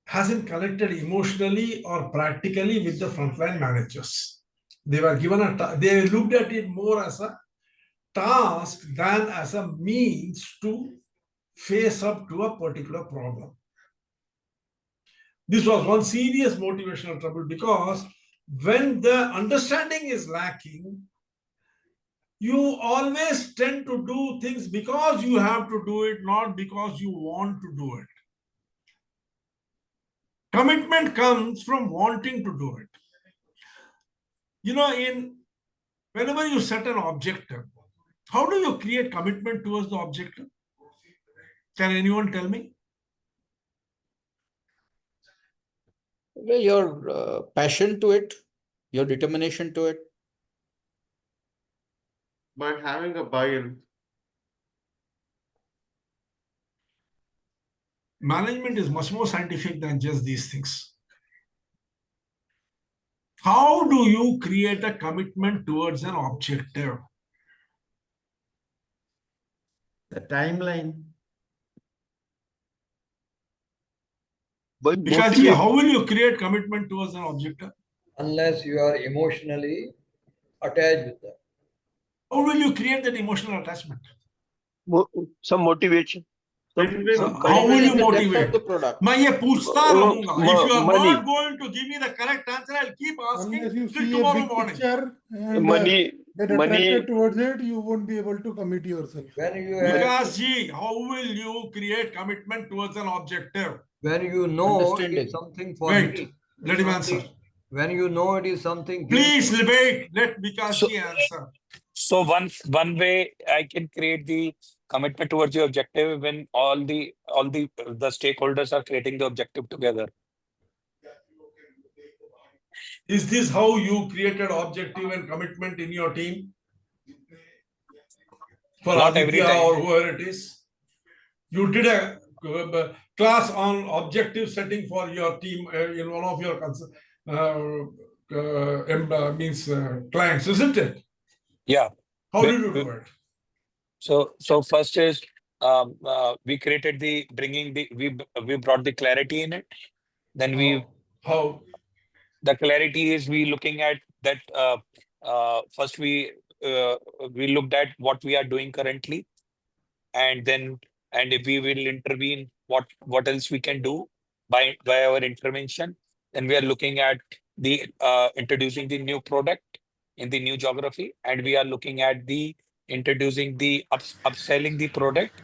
hasn't connected emotionally or practically with the frontline managers. They were given they looked at it more as a task than as a means to face up to a particular problem. This was one serious motivational trouble because when the understanding is lacking, you always tend to do things because you have to do it, not because you want to do it. Commitment comes from wanting to do it. You know, whenever you set an objective, how do you create commitment towards the objective? Can anyone tell me? Well, your passion to it, your determination to it. By having a buy-in. Management is much more scientific than just these things. How do you create a commitment towards an objective? The timeline. Because how will you create commitment towards an objective? Unless you are emotionally attached with them. How will you create that emotional attachment? Some motivation. How will you motivate? मैं ये पूछता रहूंगा. If you are not going to give me the correct answer, I'll keep asking Unless you till see a tomorrow big morning. picture and get Money. attracted towards it, you won't be able to commit yourself. Because how will you create commitment towards an objective? When you know it is something for me. Let him answer. When you know it is something. Please wait. Let Bikashi answer. So one way I can create the commitment towards your objective when all the stakeholders are creating the objective together. Is this how you created objective and commitment in your team? For Not every Aditya time. or whoever it is? You did a class on objective setting for your team in one of your clients, isn't it? Yeah. How did you do it? So first is we created we brought the clarity in it. Then how the clarity is we looking at that first we looked at what we are doing currently, and if we will intervene, what else we can do by our intervention. Then we are looking at the introducing the new product in the new geography, and we are looking at the introducing the upselling the product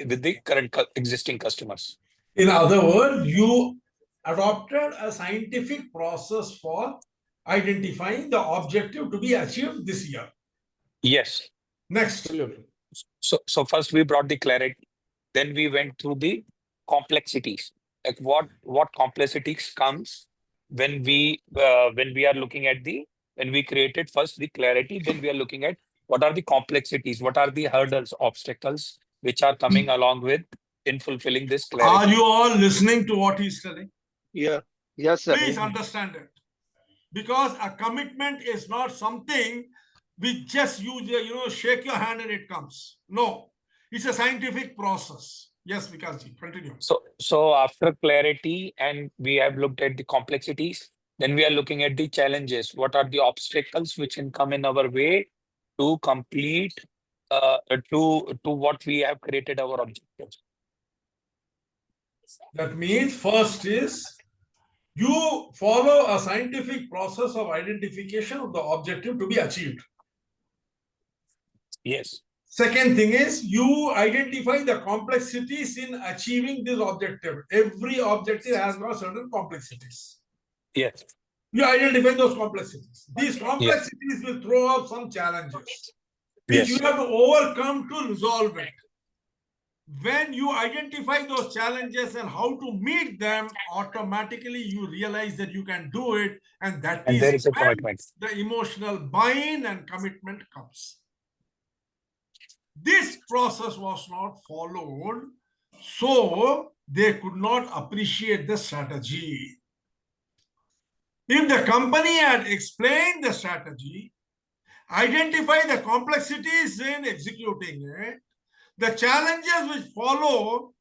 with the current existing customers. In other words, you adopted a scientific process for identifying the objective to be achieved this year. Yes. Next. So first we brought the clarity, then we went through the complexities. Like what complexities comes when we are looking at when we created first the clarity, then we are looking at what are the complexities, what are the hurdles, obstacles which are coming along with in fulfilling this clarity. Are you all listening to what he's telling? Yeah. Yes, sir. Please understand it. Because a commitment is not something which just you shake your hand and it comes. No, it's a scientific process. Yes, Vikasji, continue. So after clarity and we have looked at the complexities, then we are looking at the challenges. What are the obstacles which can come in our way to complete to what we have created our objectives? That means first is you follow a scientific process of identification of the objective to be achieved. Yes. Second thing is you identify the complexities in achieving this objective. Every objective has got certain complexities. Yes. You identify those complexities. These complexities will throw up some challenges, which you have to overcome to resolve it. When you identify those challenges and how to meet them, automatically you realize that you can do it, and that is there is a when commitment. the emotional buy-in and commitment comes. This process was not followed, so they could not appreciate the strategy. If the company had explained the strategy, identify the complexities in executing it, the challenges which follow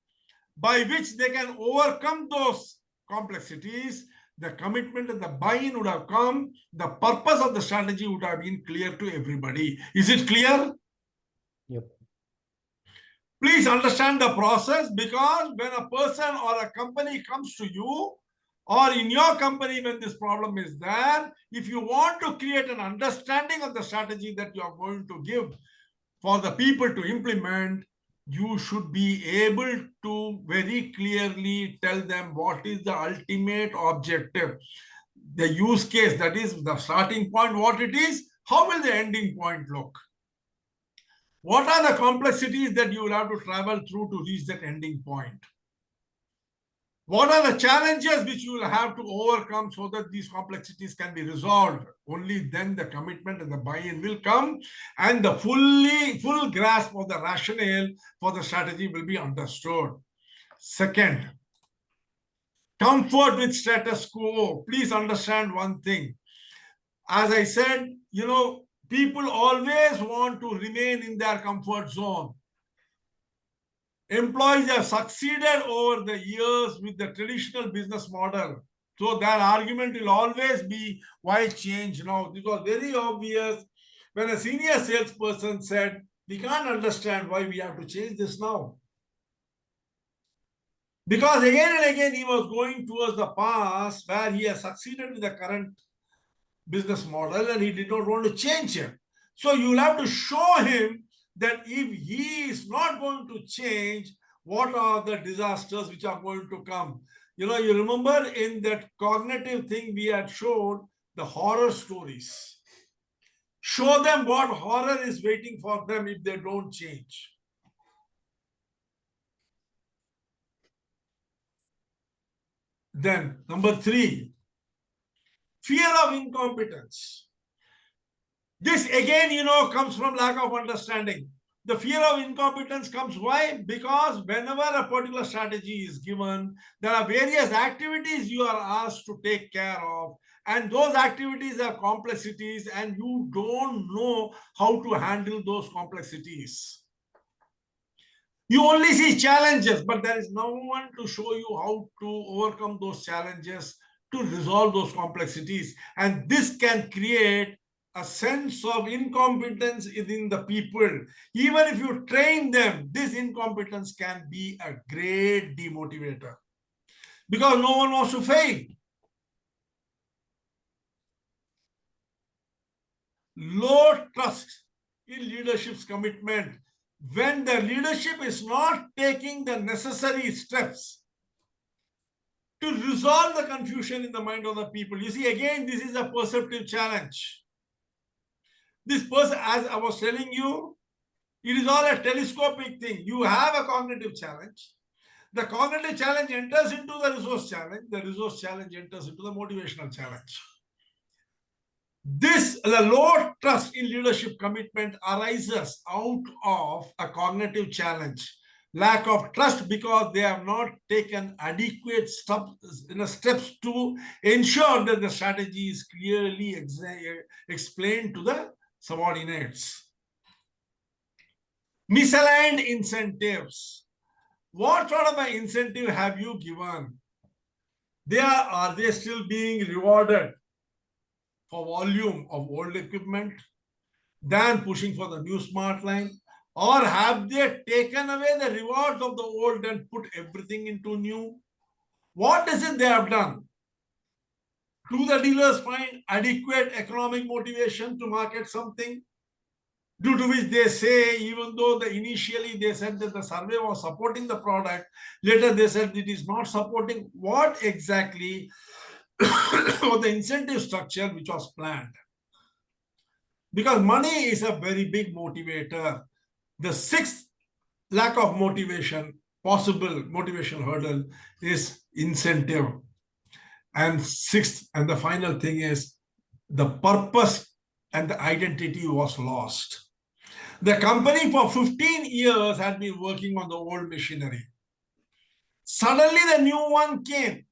by which they can overcome those complexities, the commitment and the buy-in would have come, the purpose of the strategy would have been clear to everybody. Is it clear? Yep. Please understand the process, because when a person or a company comes to you, or in your company when this problem is there, if you want to create an understanding of the strategy that you are going to give for the people to implement, you should be able to very clearly tell them what is the ultimate objective, the use case, that is the starting point, what it is, how will the ending point look? What are the complexities that you will have to travel through to reach that ending point? What are the challenges which you will have to overcome so that these complexities can be resolved? Only then the commitment and the buy-in will come, and the full grasp of the rationale for the strategy will be understood. Second, comfort with status quo. Please understand one thing. As I said, people always want to remain in their comfort zone. Employees have succeeded over the years with the traditional business model. So their argument will always be, why change now? This was very obvious when a senior salesperson said, we can't understand why we have to change this now. Because again and again, he was going towards the past where he has succeeded with the current business model and he did not want to change it. So you'll have to show him that if he is not going to change, what are the disasters which are going to come? You remember in that cognitive thing we had shown the horror stories. Show them what horror is waiting for them if they don't change. Then, number 3, fear of incompetence. This again, comes from lack of understanding. The fear of incompetence comes why? Because whenever a particular strategy is given, there are various activities you are asked to take care of, and those activities are complexities, and you don't know how to handle those complexities. You only see challenges, but there is no one to show you how to overcome those challenges, to resolve those complexities. And this can create a sense of incompetence within the people. Even if you train them, this incompetence can be a great demotivator, because no one wants to fail. Low trust in leadership's commitment. When the leadership is not taking the necessary steps to resolve the confusion in the mind of the people. You see, again, this is a perceptive challenge. This person, as I was telling you, it is all a telescopic thing. You have a cognitive challenge. The cognitive challenge enters into the resource challenge. The resource challenge enters into the motivational challenge. The low trust in leadership commitment arises out of a cognitive challenge. Lack of trust because they have not taken adequate steps to ensure that the strategy is clearly explained to the subordinates. Misaligned incentives. What sort of an incentive have you given? Are they still being rewarded for volume of old equipment than pushing for the new smart line? Or have they taken away the rewards of the old and put everything into new? What is it they have done? Do the dealers find adequate economic motivation to market something? Due to which they say, even though initially they said that the survey was supporting the product, later they said it is not supporting. What exactly was the incentive structure which was planned? Because money is a very big motivator. The sixth lack of motivation, possible motivation hurdle, is incentive. And sixth, and the final thing is the purpose and the identity was lost. The company for 15 years had been working on the old machinery. Suddenly the new one came.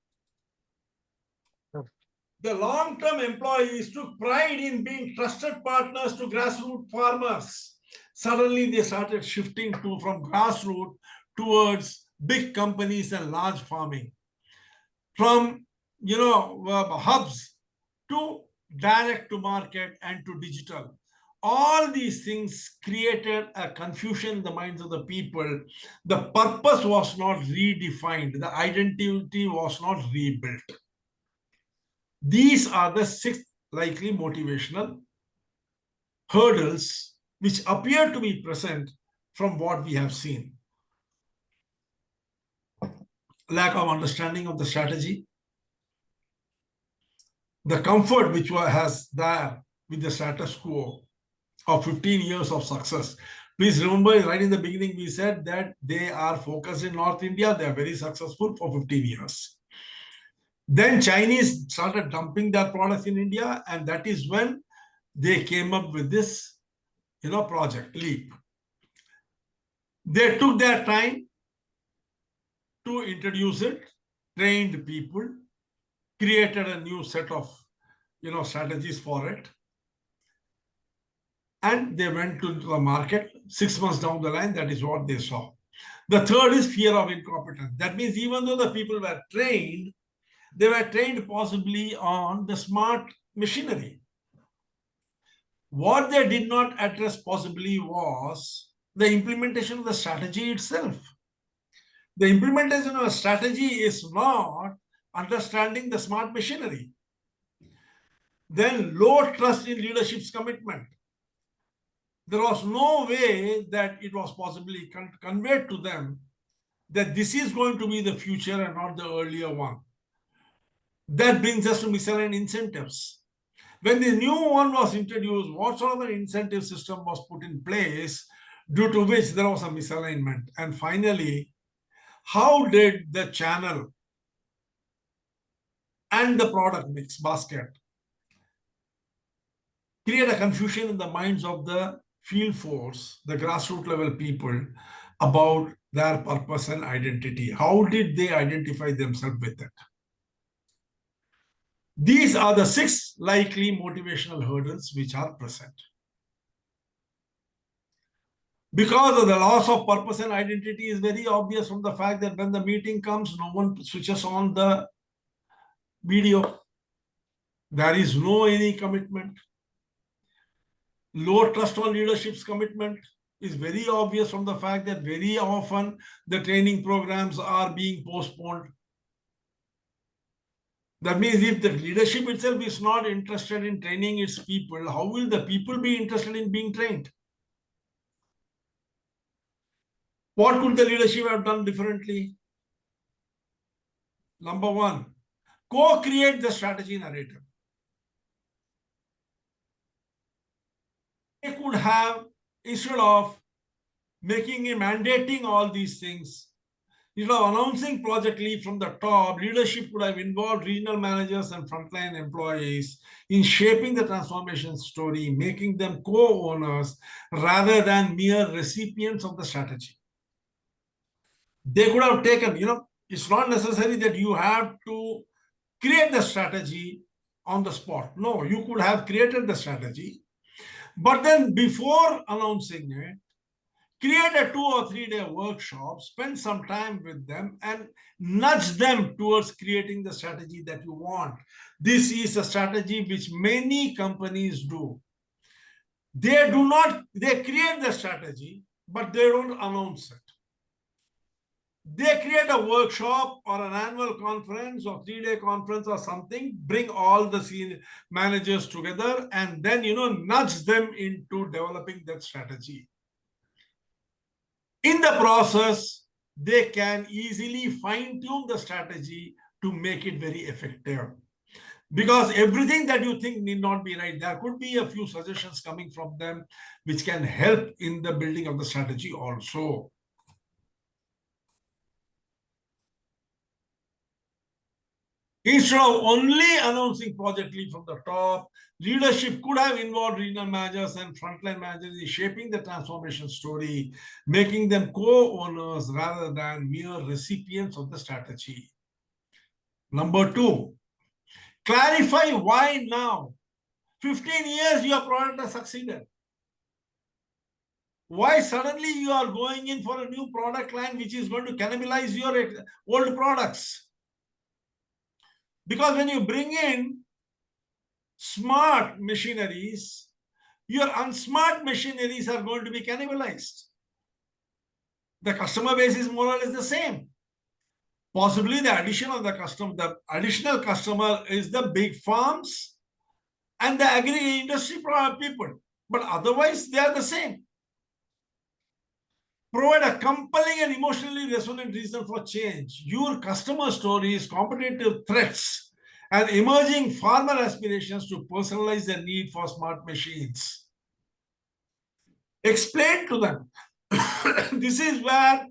The long-term employees took pride in being trusted partners to grassroots farmers. Suddenly they started shifting from grassroots towards big companies and large farming. From hubs to direct to market and to digital. All these things created a confusion in the minds of the people. The purpose was not redefined. The identity was not rebuilt. These are the 6 likely motivational hurdles which appear to be present from what we have seen. Lack of understanding of the strategy, the comfort which has there with the status quo of 15 years of success. Please remember, right in the beginning, we said that they are focused in North India. They are very successful for 15 years. Then Chinese started dumping their products in India, and that is when they came up with this, project LEAP. They took their time to introduce it, trained people, created a new set of, strategies for it. And they went to the market 6 months down the line. That is what they saw. The third is fear of incompetence. That means even though the people were trained, they were trained possibly on the smart machinery. What they did not address possibly was the implementation of the strategy itself. The implementation of a strategy is not understanding the smart machinery. Then low trust in leadership's commitment. There was no way that it was possibly conveyed to them that this is going to be the future and not the earlier one. That brings us to misaligned incentives. When the new one was introduced, what sort of an incentive system was put in place due to which there was a misalignment? And finally, how did the channel and the product mix basket create a confusion in the minds of the field force, the grassroots level people, about their purpose and identity? How did they identify themselves with it? These are the 6 likely motivational hurdles which are present. Because of the loss of purpose and identity is very obvious from the fact that when the meeting comes, no one switches on the video. There is no any commitment. Low trust on leadership's commitment is very obvious from the fact that very often the training programs are being postponed. That means if the leadership itself is not interested in training its people, how will the people be interested in being trained? What could the leadership have done differently? Number 1, co-create the strategy narrative. They could have, instead of mandating all these things, Instead of announcing Project Leap from the top, leadership would have involved regional managers and frontline employees in shaping the transformation story, making them co-owners rather than mere recipients of the strategy. They could have taken, it's not necessary that you have to create the strategy on the spot. No, you could have created the strategy, but then before announcing it, create a 2 or 3 day workshop, spend some time with them and nudge them towards creating the strategy that you want. This is a strategy which many companies do. They create the strategy, but they don't announce it. They create a workshop or an annual conference or 3 day conference or something, bring all the senior managers together and then, nudge them into developing that strategy. In the process, they can easily fine-tune the strategy to make it very effective. Because everything that you think need not be right. There could be a few suggestions coming from them which can help in the building of the strategy also. Instead of only announcing Project Leap from the top, leadership could have involved regional managers and frontline managers in shaping the transformation story, making them co-owners rather than mere recipients of the strategy. Number 2, clarify why now. 15 years your product has succeeded. Why suddenly you are going in for a new product line which is going to cannibalize your old products? Because when you bring in smart machineries, your unsmart machineries are going to be cannibalized. The customer base is more or less the same. Possibly the additional customer is the big farms and the agri-industry people. But otherwise, they are the same. Provide a compelling and emotionally resonant reason for change. Your customer stories, competitive threats, and emerging farmer aspirations to personalize the need for smart machines. Explain to them. This is where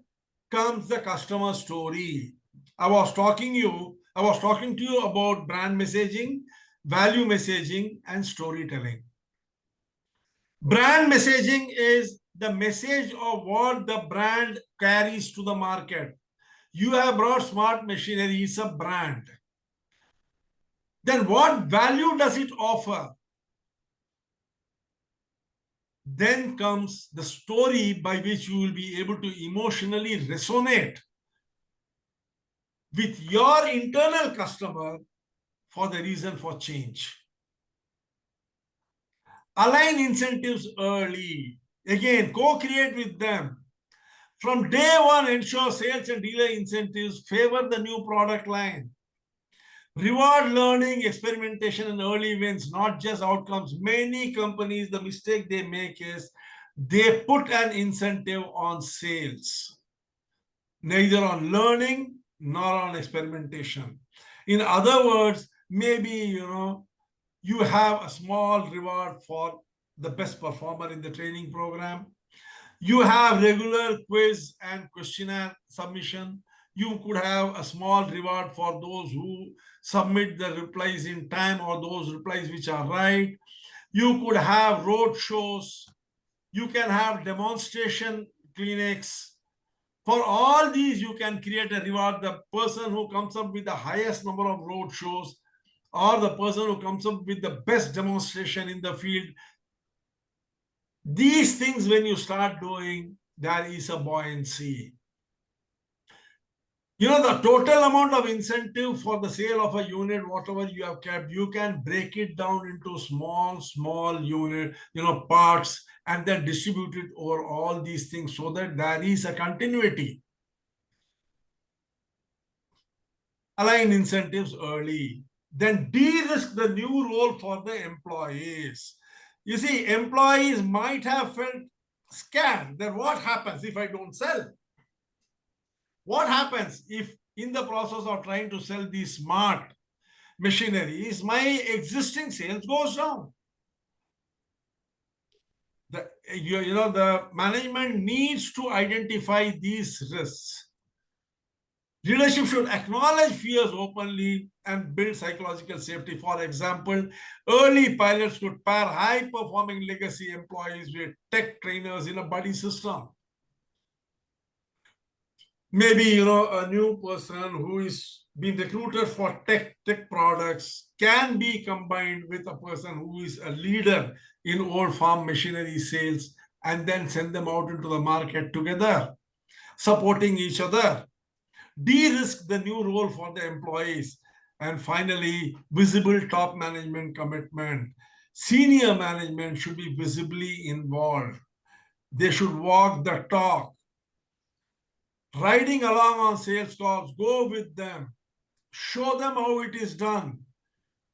comes the customer story. I was talking to you about brand messaging, value messaging, and storytelling. Brand messaging is the message of what the brand carries to the market. You have brought smart machinery, it's a brand. Then what value does it offer? Then comes the story by which you will be able to emotionally resonate with your internal customer for the reason for change. Align incentives early. Again, co-create with them. From day one, ensure sales and dealer incentives favor the new product line. Reward learning, experimentation, and early wins, not just outcomes. Many companies, the mistake they make is they put an incentive on sales, neither on learning nor on experimentation. In other words, maybe, you have a small reward for the best performer in the training program. You have regular quiz and questionnaire submission. You could have a small reward for those who submit the replies in time or those replies which are right. You could have road shows. You can have demonstration clinics. For all these, you can create a reward. The person who comes up with the highest number of road shows or the person who comes up with the best demonstration in the field. These things, when you start doing, there is a buoyancy. The total amount of incentive for the sale of a unit, whatever you have kept, you can break it down into small unit, parts, and then distribute it over all these things so that there is a continuity. Align incentives early. Then de-risk the new role for the employees. You see, employees might have felt scared. Then what happens if I don't sell? What happens if in the process of trying to sell these smart machineries, my existing sales goes down? The management needs to identify these risks. Leadership should acknowledge fears openly and build psychological safety. For example, early pilots could pair high-performing legacy employees with tech trainers in a buddy system. Maybe, a new person who is being recruited for tech products can be combined with a person who is a leader in old farm machinery sales, and then send them out into the market together, supporting each other. De-risk the new role for the employees. And finally, visible top management commitment. Senior management should be visibly involved. They should walk the talk. Riding along on sales calls, go with them. Show them how it is done.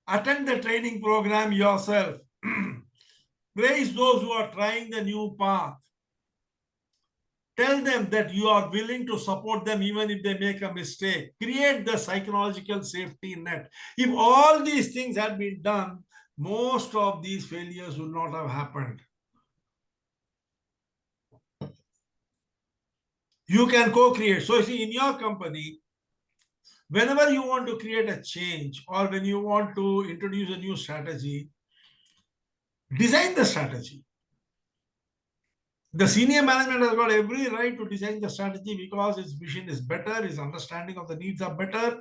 Attend the training program yourself. Praise those who are trying the new path. Tell them that you are willing to support them even if they make a mistake. Create the psychological safety net. If all these things had been done, most of these failures would not have happened. You can co-create. So, see, in your company, whenever you want to create a change or when you want to introduce a new strategy, design the strategy. The senior management has got every right to design the strategy because its vision is better, its understanding of the needs are better,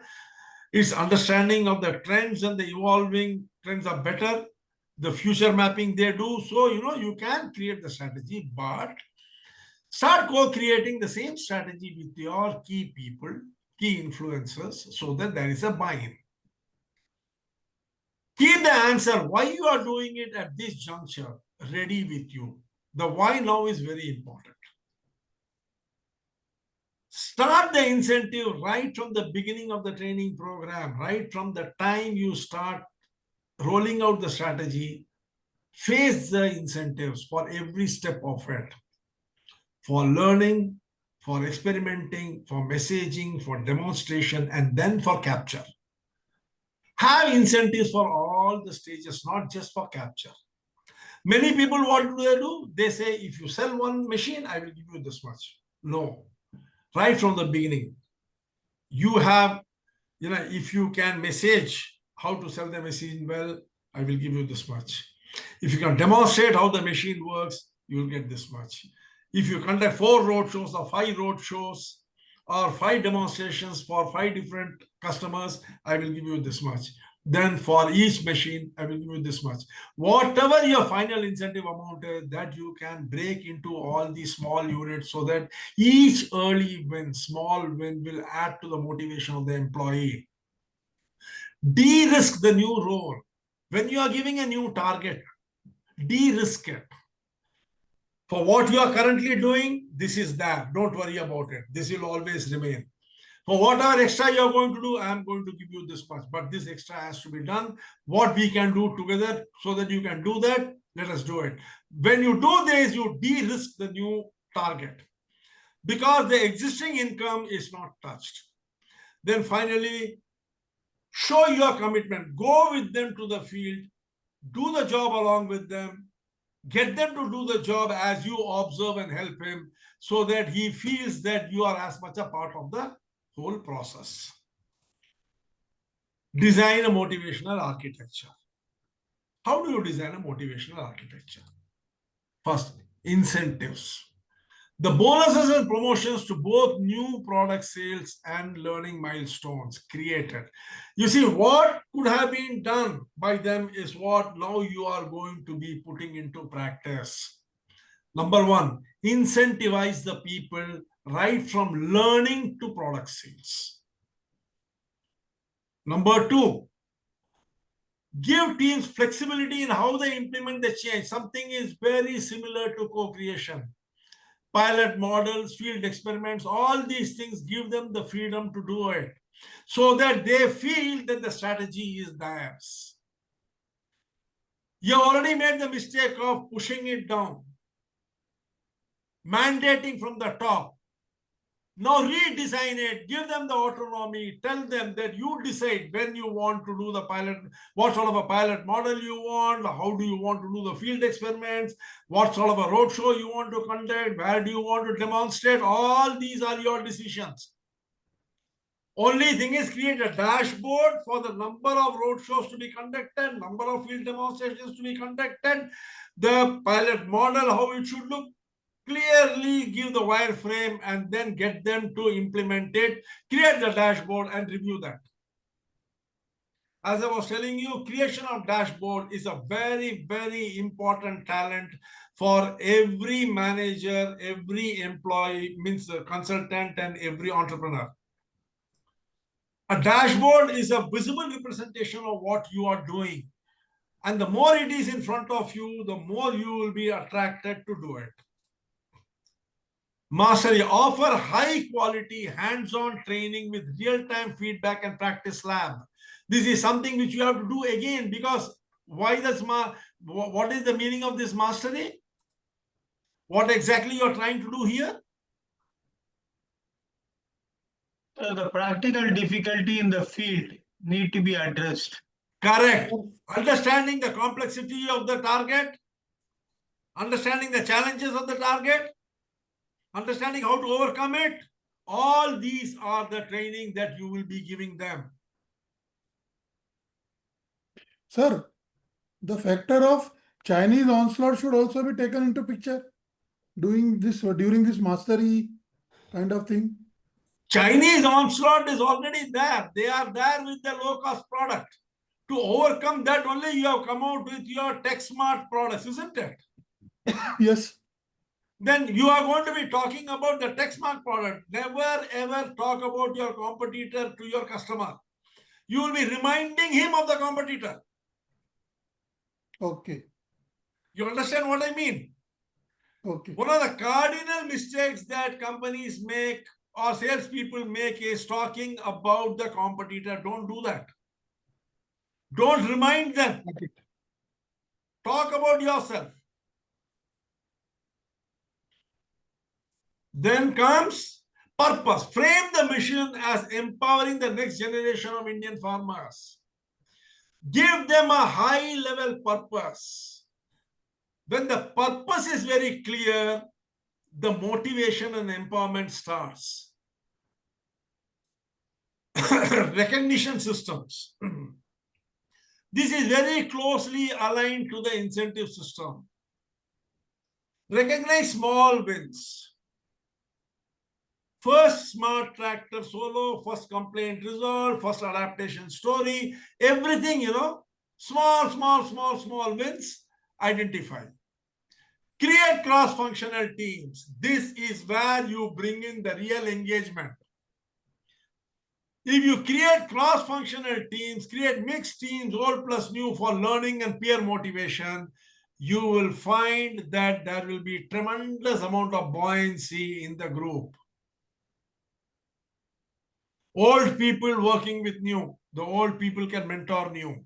its understanding of the trends and the evolving trends are better, the future mapping they do. So, you can create the strategy, but start co-creating the same strategy with your key people, key influencers, so that there is a buy-in. Keep the answer, why you are doing it at this juncture, ready with you. The why now is very important. Start the incentive right from the beginning of the training program, right from the time you start rolling out the strategy. Face the incentives for every step of it, for learning, for experimenting, for messaging, for demonstration, and then for capture. Have incentives for all the stages, not just for capture. Many people, what do they do? They say, if you sell one machine, I will give you this much. No. Right from the beginning, you have, if you can message how to sell the machine well, I will give you this much. If you can demonstrate how the machine works, you will get this much. If you conduct 4 road shows or 5 road shows or 5 demonstrations for 5 different customers, I will give you this much. Then for each machine, I will give you this much. Whatever your final incentive amount is, that you can break into all these small units so that each early win, small win, will add to the motivation of the employee. De-risk the new role. When you are giving a new target, de-risk it. For what you are currently doing, this is that. Don't worry about it. This will always remain. For whatever extra you are going to do, I am going to give you this much. But this extra has to be done. What we can do together so that you can do that, let us do it. When you do this, you de-risk the new target because the existing income is not touched. Then finally, show your commitment. Go with them to the field. Do the job along with them. Get them to do the job as you observe and help him so that he feels that you are as much a part of the whole process. Design a motivational architecture. How do you design a motivational architecture? First, incentives. The bonuses and promotions to both new product sales and learning milestones created. You see, what could have been done by them is what now you are going to be putting into practice. Number 1, incentivize the people right from learning to product sales. Number 2, give teams flexibility in how they implement the change. Something is very similar to co-creation. Pilot models, field experiments, all these things, give them the freedom to do it so that they feel that the strategy is theirs. You already made the mistake of pushing it down, mandating from the top. Now redesign it, give them the autonomy, tell them that you decide when you want to do the pilot, what sort of a pilot model you want, how do you want to do the field experiments, what sort of a roadshow you want to conduct, where do you want to demonstrate, all these are your decisions. Only thing is create a dashboard for the number of road shows to be conducted, number of field demonstrations to be conducted, the pilot model, how it should look. Clearly give the wireframe and then get them to implement it, create the dashboard and review that. As I was telling you, creation of dashboard is a very, very important talent for every manager, every employee, means a consultant and every entrepreneur. A dashboard is a visible representation of what you are doing. And the more it is in front of you, the more you will be attracted to do it. Mastery, offer high quality hands-on training with real-time feedback and practice lab. This is something which you have to do again, because why does what is the meaning of this mastery? What exactly you are trying to do here? So the practical difficulty in the field need to be addressed. Correct. Understanding the complexity of the target, understanding the challenges of the target, understanding how to overcome it. All these are the training that you will be giving them. Sir, the factor of Chinese onslaught should also be taken into picture during this mastery kind of thing. Chinese onslaught is already there. They are there with the low-cost product. To overcome that only you have come out with your tech smart products, isn't it? Yes. Then you are going to be talking about the tech smart product. Never ever talk about your competitor to your customer. You will be reminding him of the competitor. Okay. You understand what I mean? Okay. One of the cardinal mistakes that companies make or salespeople make is talking about the competitor. Don't do that. Don't remind them. Okay. Talk about yourself. Then comes purpose. Frame the mission as empowering the next generation of Indian farmers. Give them a high-level purpose. When the purpose is very clear, the motivation and empowerment starts. Recognition systems. This is very closely aligned to the incentive system. Recognize small wins. First smart tractor solo, first complaint resolved, first adaptation story, everything, small wins, identify. Create cross-functional teams. This is where you bring in the real engagement. If you create cross-functional teams, create mixed teams, old plus new for learning and peer motivation, you will find that there will be tremendous amount of buoyancy in the group. Old people working with new. The old people can mentor new.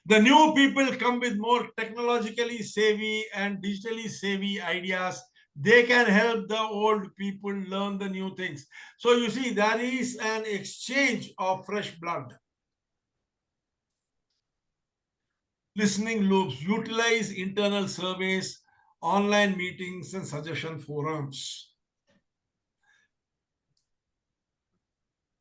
The new people come with more technologically savvy and digitally savvy ideas. They can help the old people learn the new things. So you see, there is an exchange of fresh blood. Listening loops, utilize internal surveys, online meetings, and suggestion forums.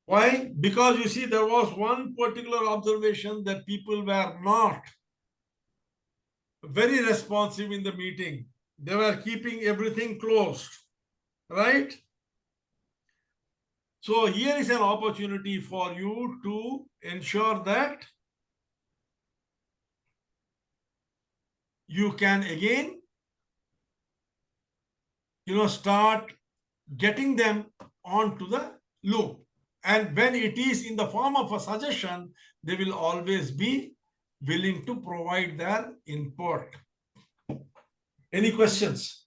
Why? Because you see, there was one particular observation that people were not very responsive in the meeting. They were keeping everything closed, right? So here is an opportunity for you to ensure that you can again, start getting them onto the loop. And when it is in the form of a suggestion, they will always be willing to provide their input. Any questions?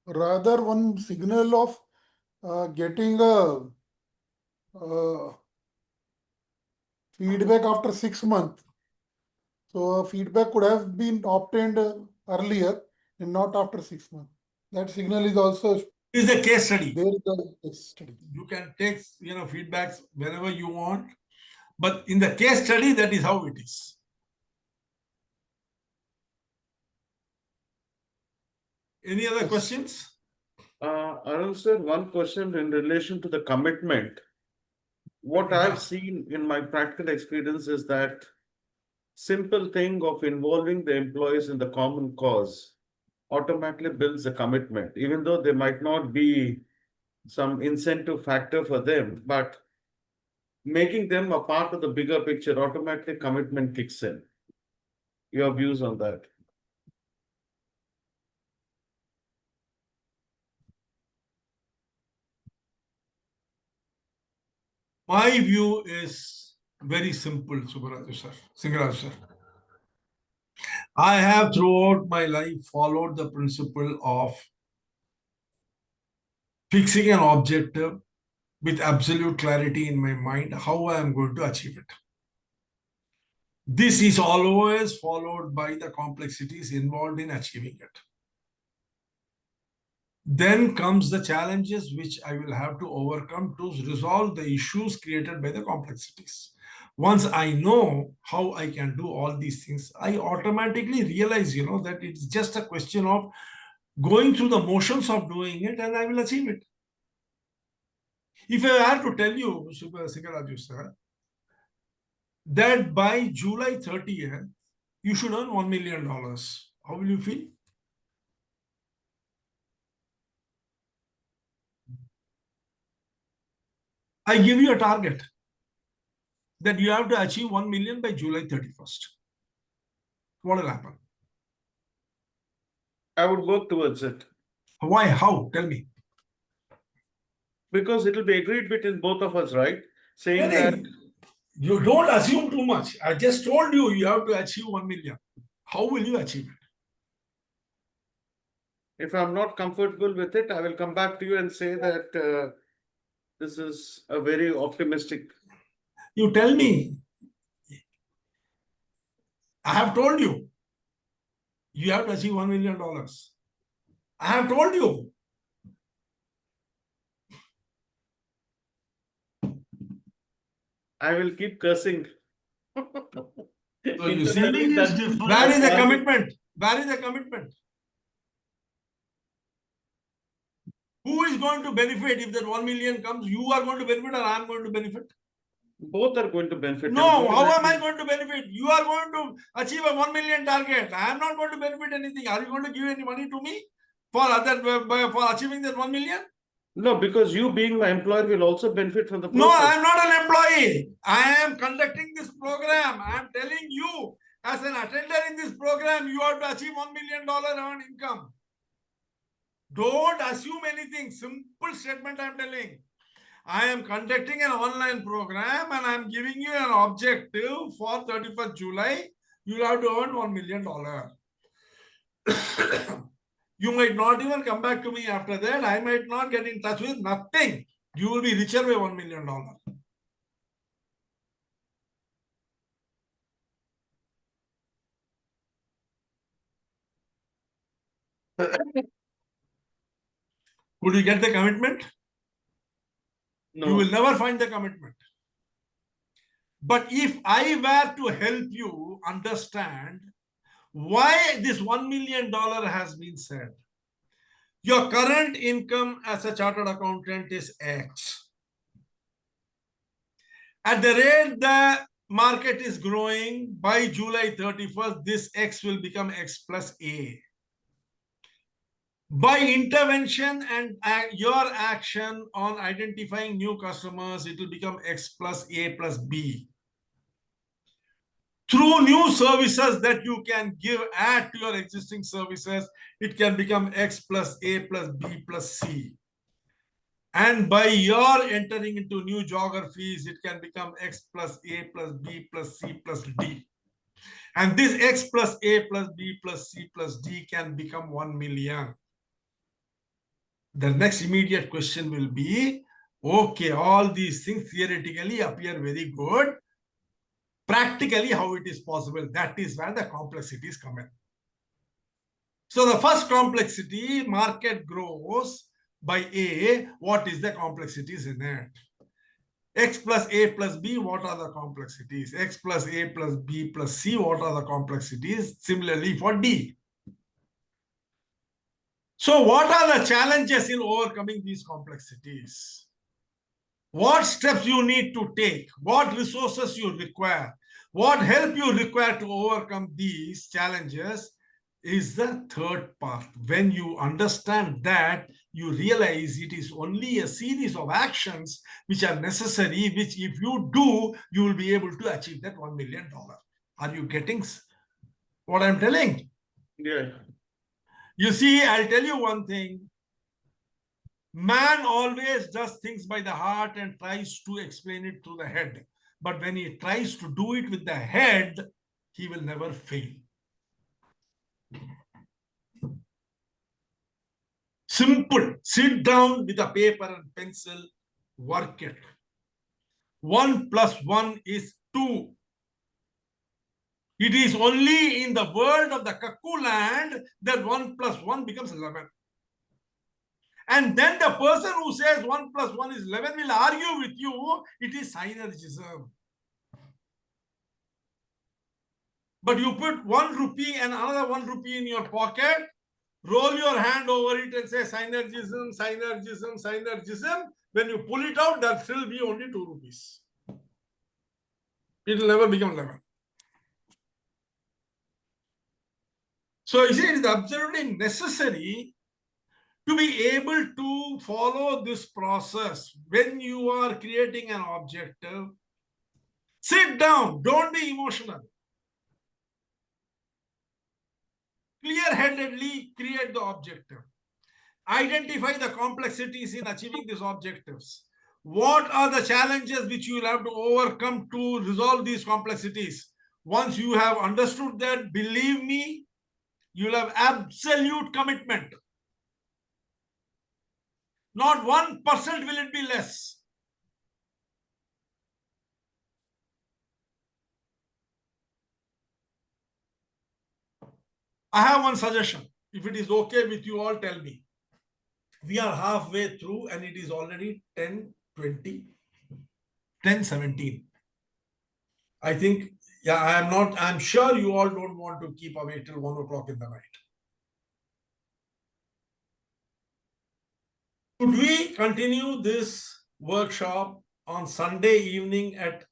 Rather, one signal of getting a feedback after 6 months. So feedback could have been obtained earlier and not after 6 months. That signal is also Is a case study. There is a case study. You can take feedbacks whenever you want, but in the case study, that is how it is. Any other questions? Arun sir, one question in relation to the commitment. What I've seen in my practical experience is that simple thing of involving the employees in the common cause automatically builds a commitment, even though there might not be some incentive factor for them, but making them a part of the bigger picture, automatically commitment kicks in. Your views on that? My view is very simple, Subaraju sir, Singaraju sir. I have throughout my life followed the principle of fixing an objective with absolute clarity in my mind how I am going to achieve it. This is always followed by the complexities involved in achieving it. Then comes the challenges which I will have to overcome to resolve the issues created by the complexities. Once I know how I can do all these things, I automatically realize, that it's just a question of going through the motions of doing it and I will achieve it. If I have to tell you, Sigaraju sir, that by July 30th, you should earn $1 million, how will you feel? I give you a target that you have to achieve 1 million by July 31st. What will happen? I would work towards it. Why? How? Tell me. Because it will be agreed between both of us, right? Saying that you don't assume too much. I just told you you have to achieve 1 million. How will you achieve it? If I'm not comfortable with it, I will come back to you and say that this is a very optimistic. You tell me. I have told you. You have to achieve $1 million. I have told you. I will keep cursing. So you see, different. where is the commitment? Where is the commitment? Who is going to benefit if that 1 million comes? You are going to benefit or I am going to benefit? Both are going to benefit. No, how am I going to benefit? You are going to achieve a 1 million target. I am not going to benefit anything. Are you going to give any money to me for achieving that 1 million? No, because you being my employer will also benefit from the process. No, I am not an employee. I am conducting this program. I am telling you, as an attender in this program, you have to achieve $1 million earned income. Don't assume anything. Simple statement I am telling. I am conducting an online program and I am giving you an objective for 31st July. You will have to earn $1 million. You might not even come back to me after that. I might not get in touch with nothing. You will be richer by $1 million. Could you get the commitment? No. You will never find the commitment. But if I were to help you understand why this $1 million has been said, your current income as a chartered accountant is X. At the rate the market is growing, by July 31st, this X will become X plus A. By intervention and your action on identifying new customers, it will become X plus A plus B. Through new services that you can add to your existing services, it can become X plus A plus B plus C. And by your entering into new geographies, it can become X plus A plus B plus C plus D. And this X plus A plus B plus C plus D can become 1 million. The next immediate question will be, okay, all these things theoretically appear very good. Practically, how it is possible? That is where the complexities come in. So the first complexity, market grows by A. What is the complexities in it? X plus A plus B, what are the complexities? X plus A plus B plus C, what are the complexities? Similarly for D. So what are the challenges in overcoming these complexities? What steps you need to take? What resources you require? What help you require to overcome these challenges is the third part. When you understand that, you realize it is only a series of actions which are necessary, which if you do, you will be able to achieve that $1 million. Are you getting what I'm telling? Yeah. You see, I'll tell you one thing. Man always does things by the heart and tries to explain it through the head. But when he tries to do it with the head, he will never fail. Simple. Sit down with a paper and pencil, work it. 1 plus 1 is 2. It is only in the world of the cuckoo land that 1 plus 1 becomes 11. And then the person who says 1 plus 1 is 11 will argue with you, it is synergism. But you put 1 rupee and another 1 rupee in your pocket, roll your hand over it and say synergism, synergism, synergism. When you pull it out, that will be only 2 rupees. It will never become 11. So you see, it is absolutely necessary to be able to follow this process. When you are creating an objective, sit down, don't be emotional. Clear-headedly create the objective. Identify the complexities in achieving these objectives. What are the challenges which you will have to overcome to resolve these complexities? Once you have understood that, believe me, you will have absolute commitment. Not 1% will it be less. I have one suggestion. If it is okay with you all, tell me. We are halfway through and it is already 10:20, 10:17. I think, yeah, I'm sure you all don't want to keep away till 1 o'clock in the night. Could we continue this workshop on Sunday evening at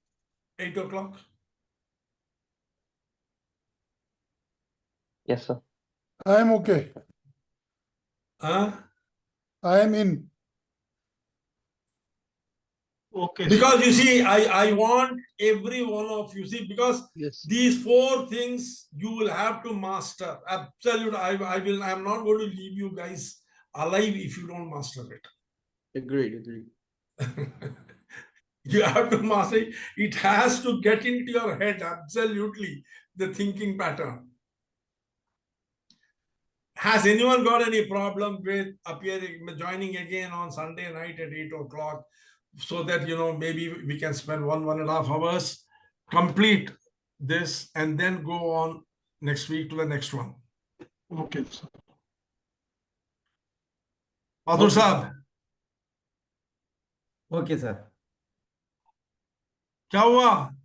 8 o'clock? Yes, sir. I am okay. Huh? I am in. Okay. Because you see, I want every one of you, see, because Yes. these 4 things you will have to master. Absolute. I'm not going to leave you guys alive if you don't master it. Agreed. You have to master it. It has to get into your head, absolutely, the thinking pattern. Has anyone got any problem with joining again on Sunday night at 8 o'clock so that, maybe we can spend 1.5 hours, complete this, and then go on next week to the next one? Okay, sir. Madhur Saab, Okay, sir. क्या हुआ?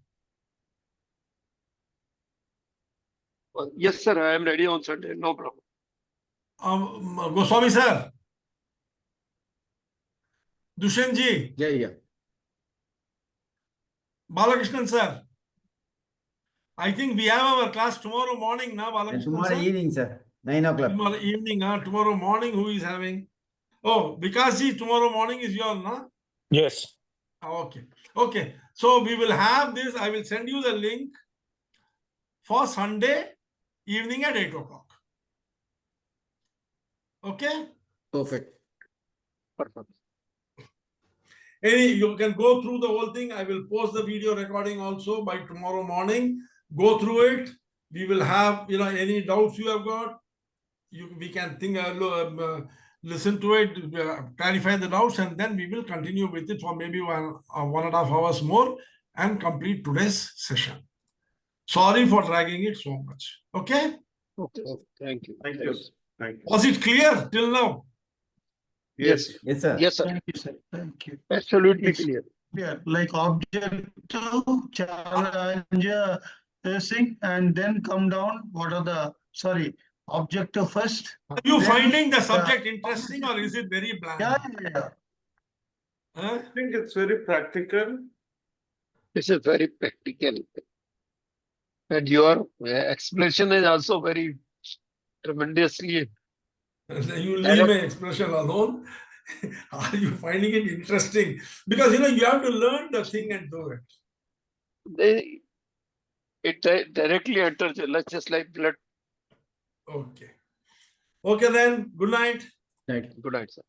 Yes, sir. I am ready on Sunday. No problem. Goswami sir, Dushen ji, Yeah. Balakrishnan sir, I think we have our class tomorrow morning now, And Balakrishnan tomorrow sir. evening, sir. 9 o'clock. Tomorrow evening, tomorrow morning, who is having? Oh, Vikas ji, tomorrow morning is yours, no? Yes. Okay. So we will have this. I will send you the link for Sunday evening at 8 o'clock. Okay? Perfect. You can go through the whole thing. I will post the video recording also by tomorrow morning. Go through it. We will have, any doubts you have got, we can think, listen to it, clarify the doubts, and then we will continue with it for maybe 1.5 hours more and complete today's session. Sorry for dragging it so much. Okay? Okay. Thank you. Thank you. Thank you. Was it clear till now? Yes. Yes, sir. Yes, sir. Thank you, sir. Thank you. Absolutely Yes. clear. Yeah, like objective, challenge, thing, and then come down. What are the, sorry, Objective first. Are you Then, finding the subject interesting or is it very bland? yeah. Huh? I think it's very practical. This is very practical. And your explanation is also very tremendously. You leave my expression alone. Are you finding it interesting? Because you have to learn the thing and do it. It directly enters, just like blood. Okay. Okay then. Good night. Right. Good night, sir.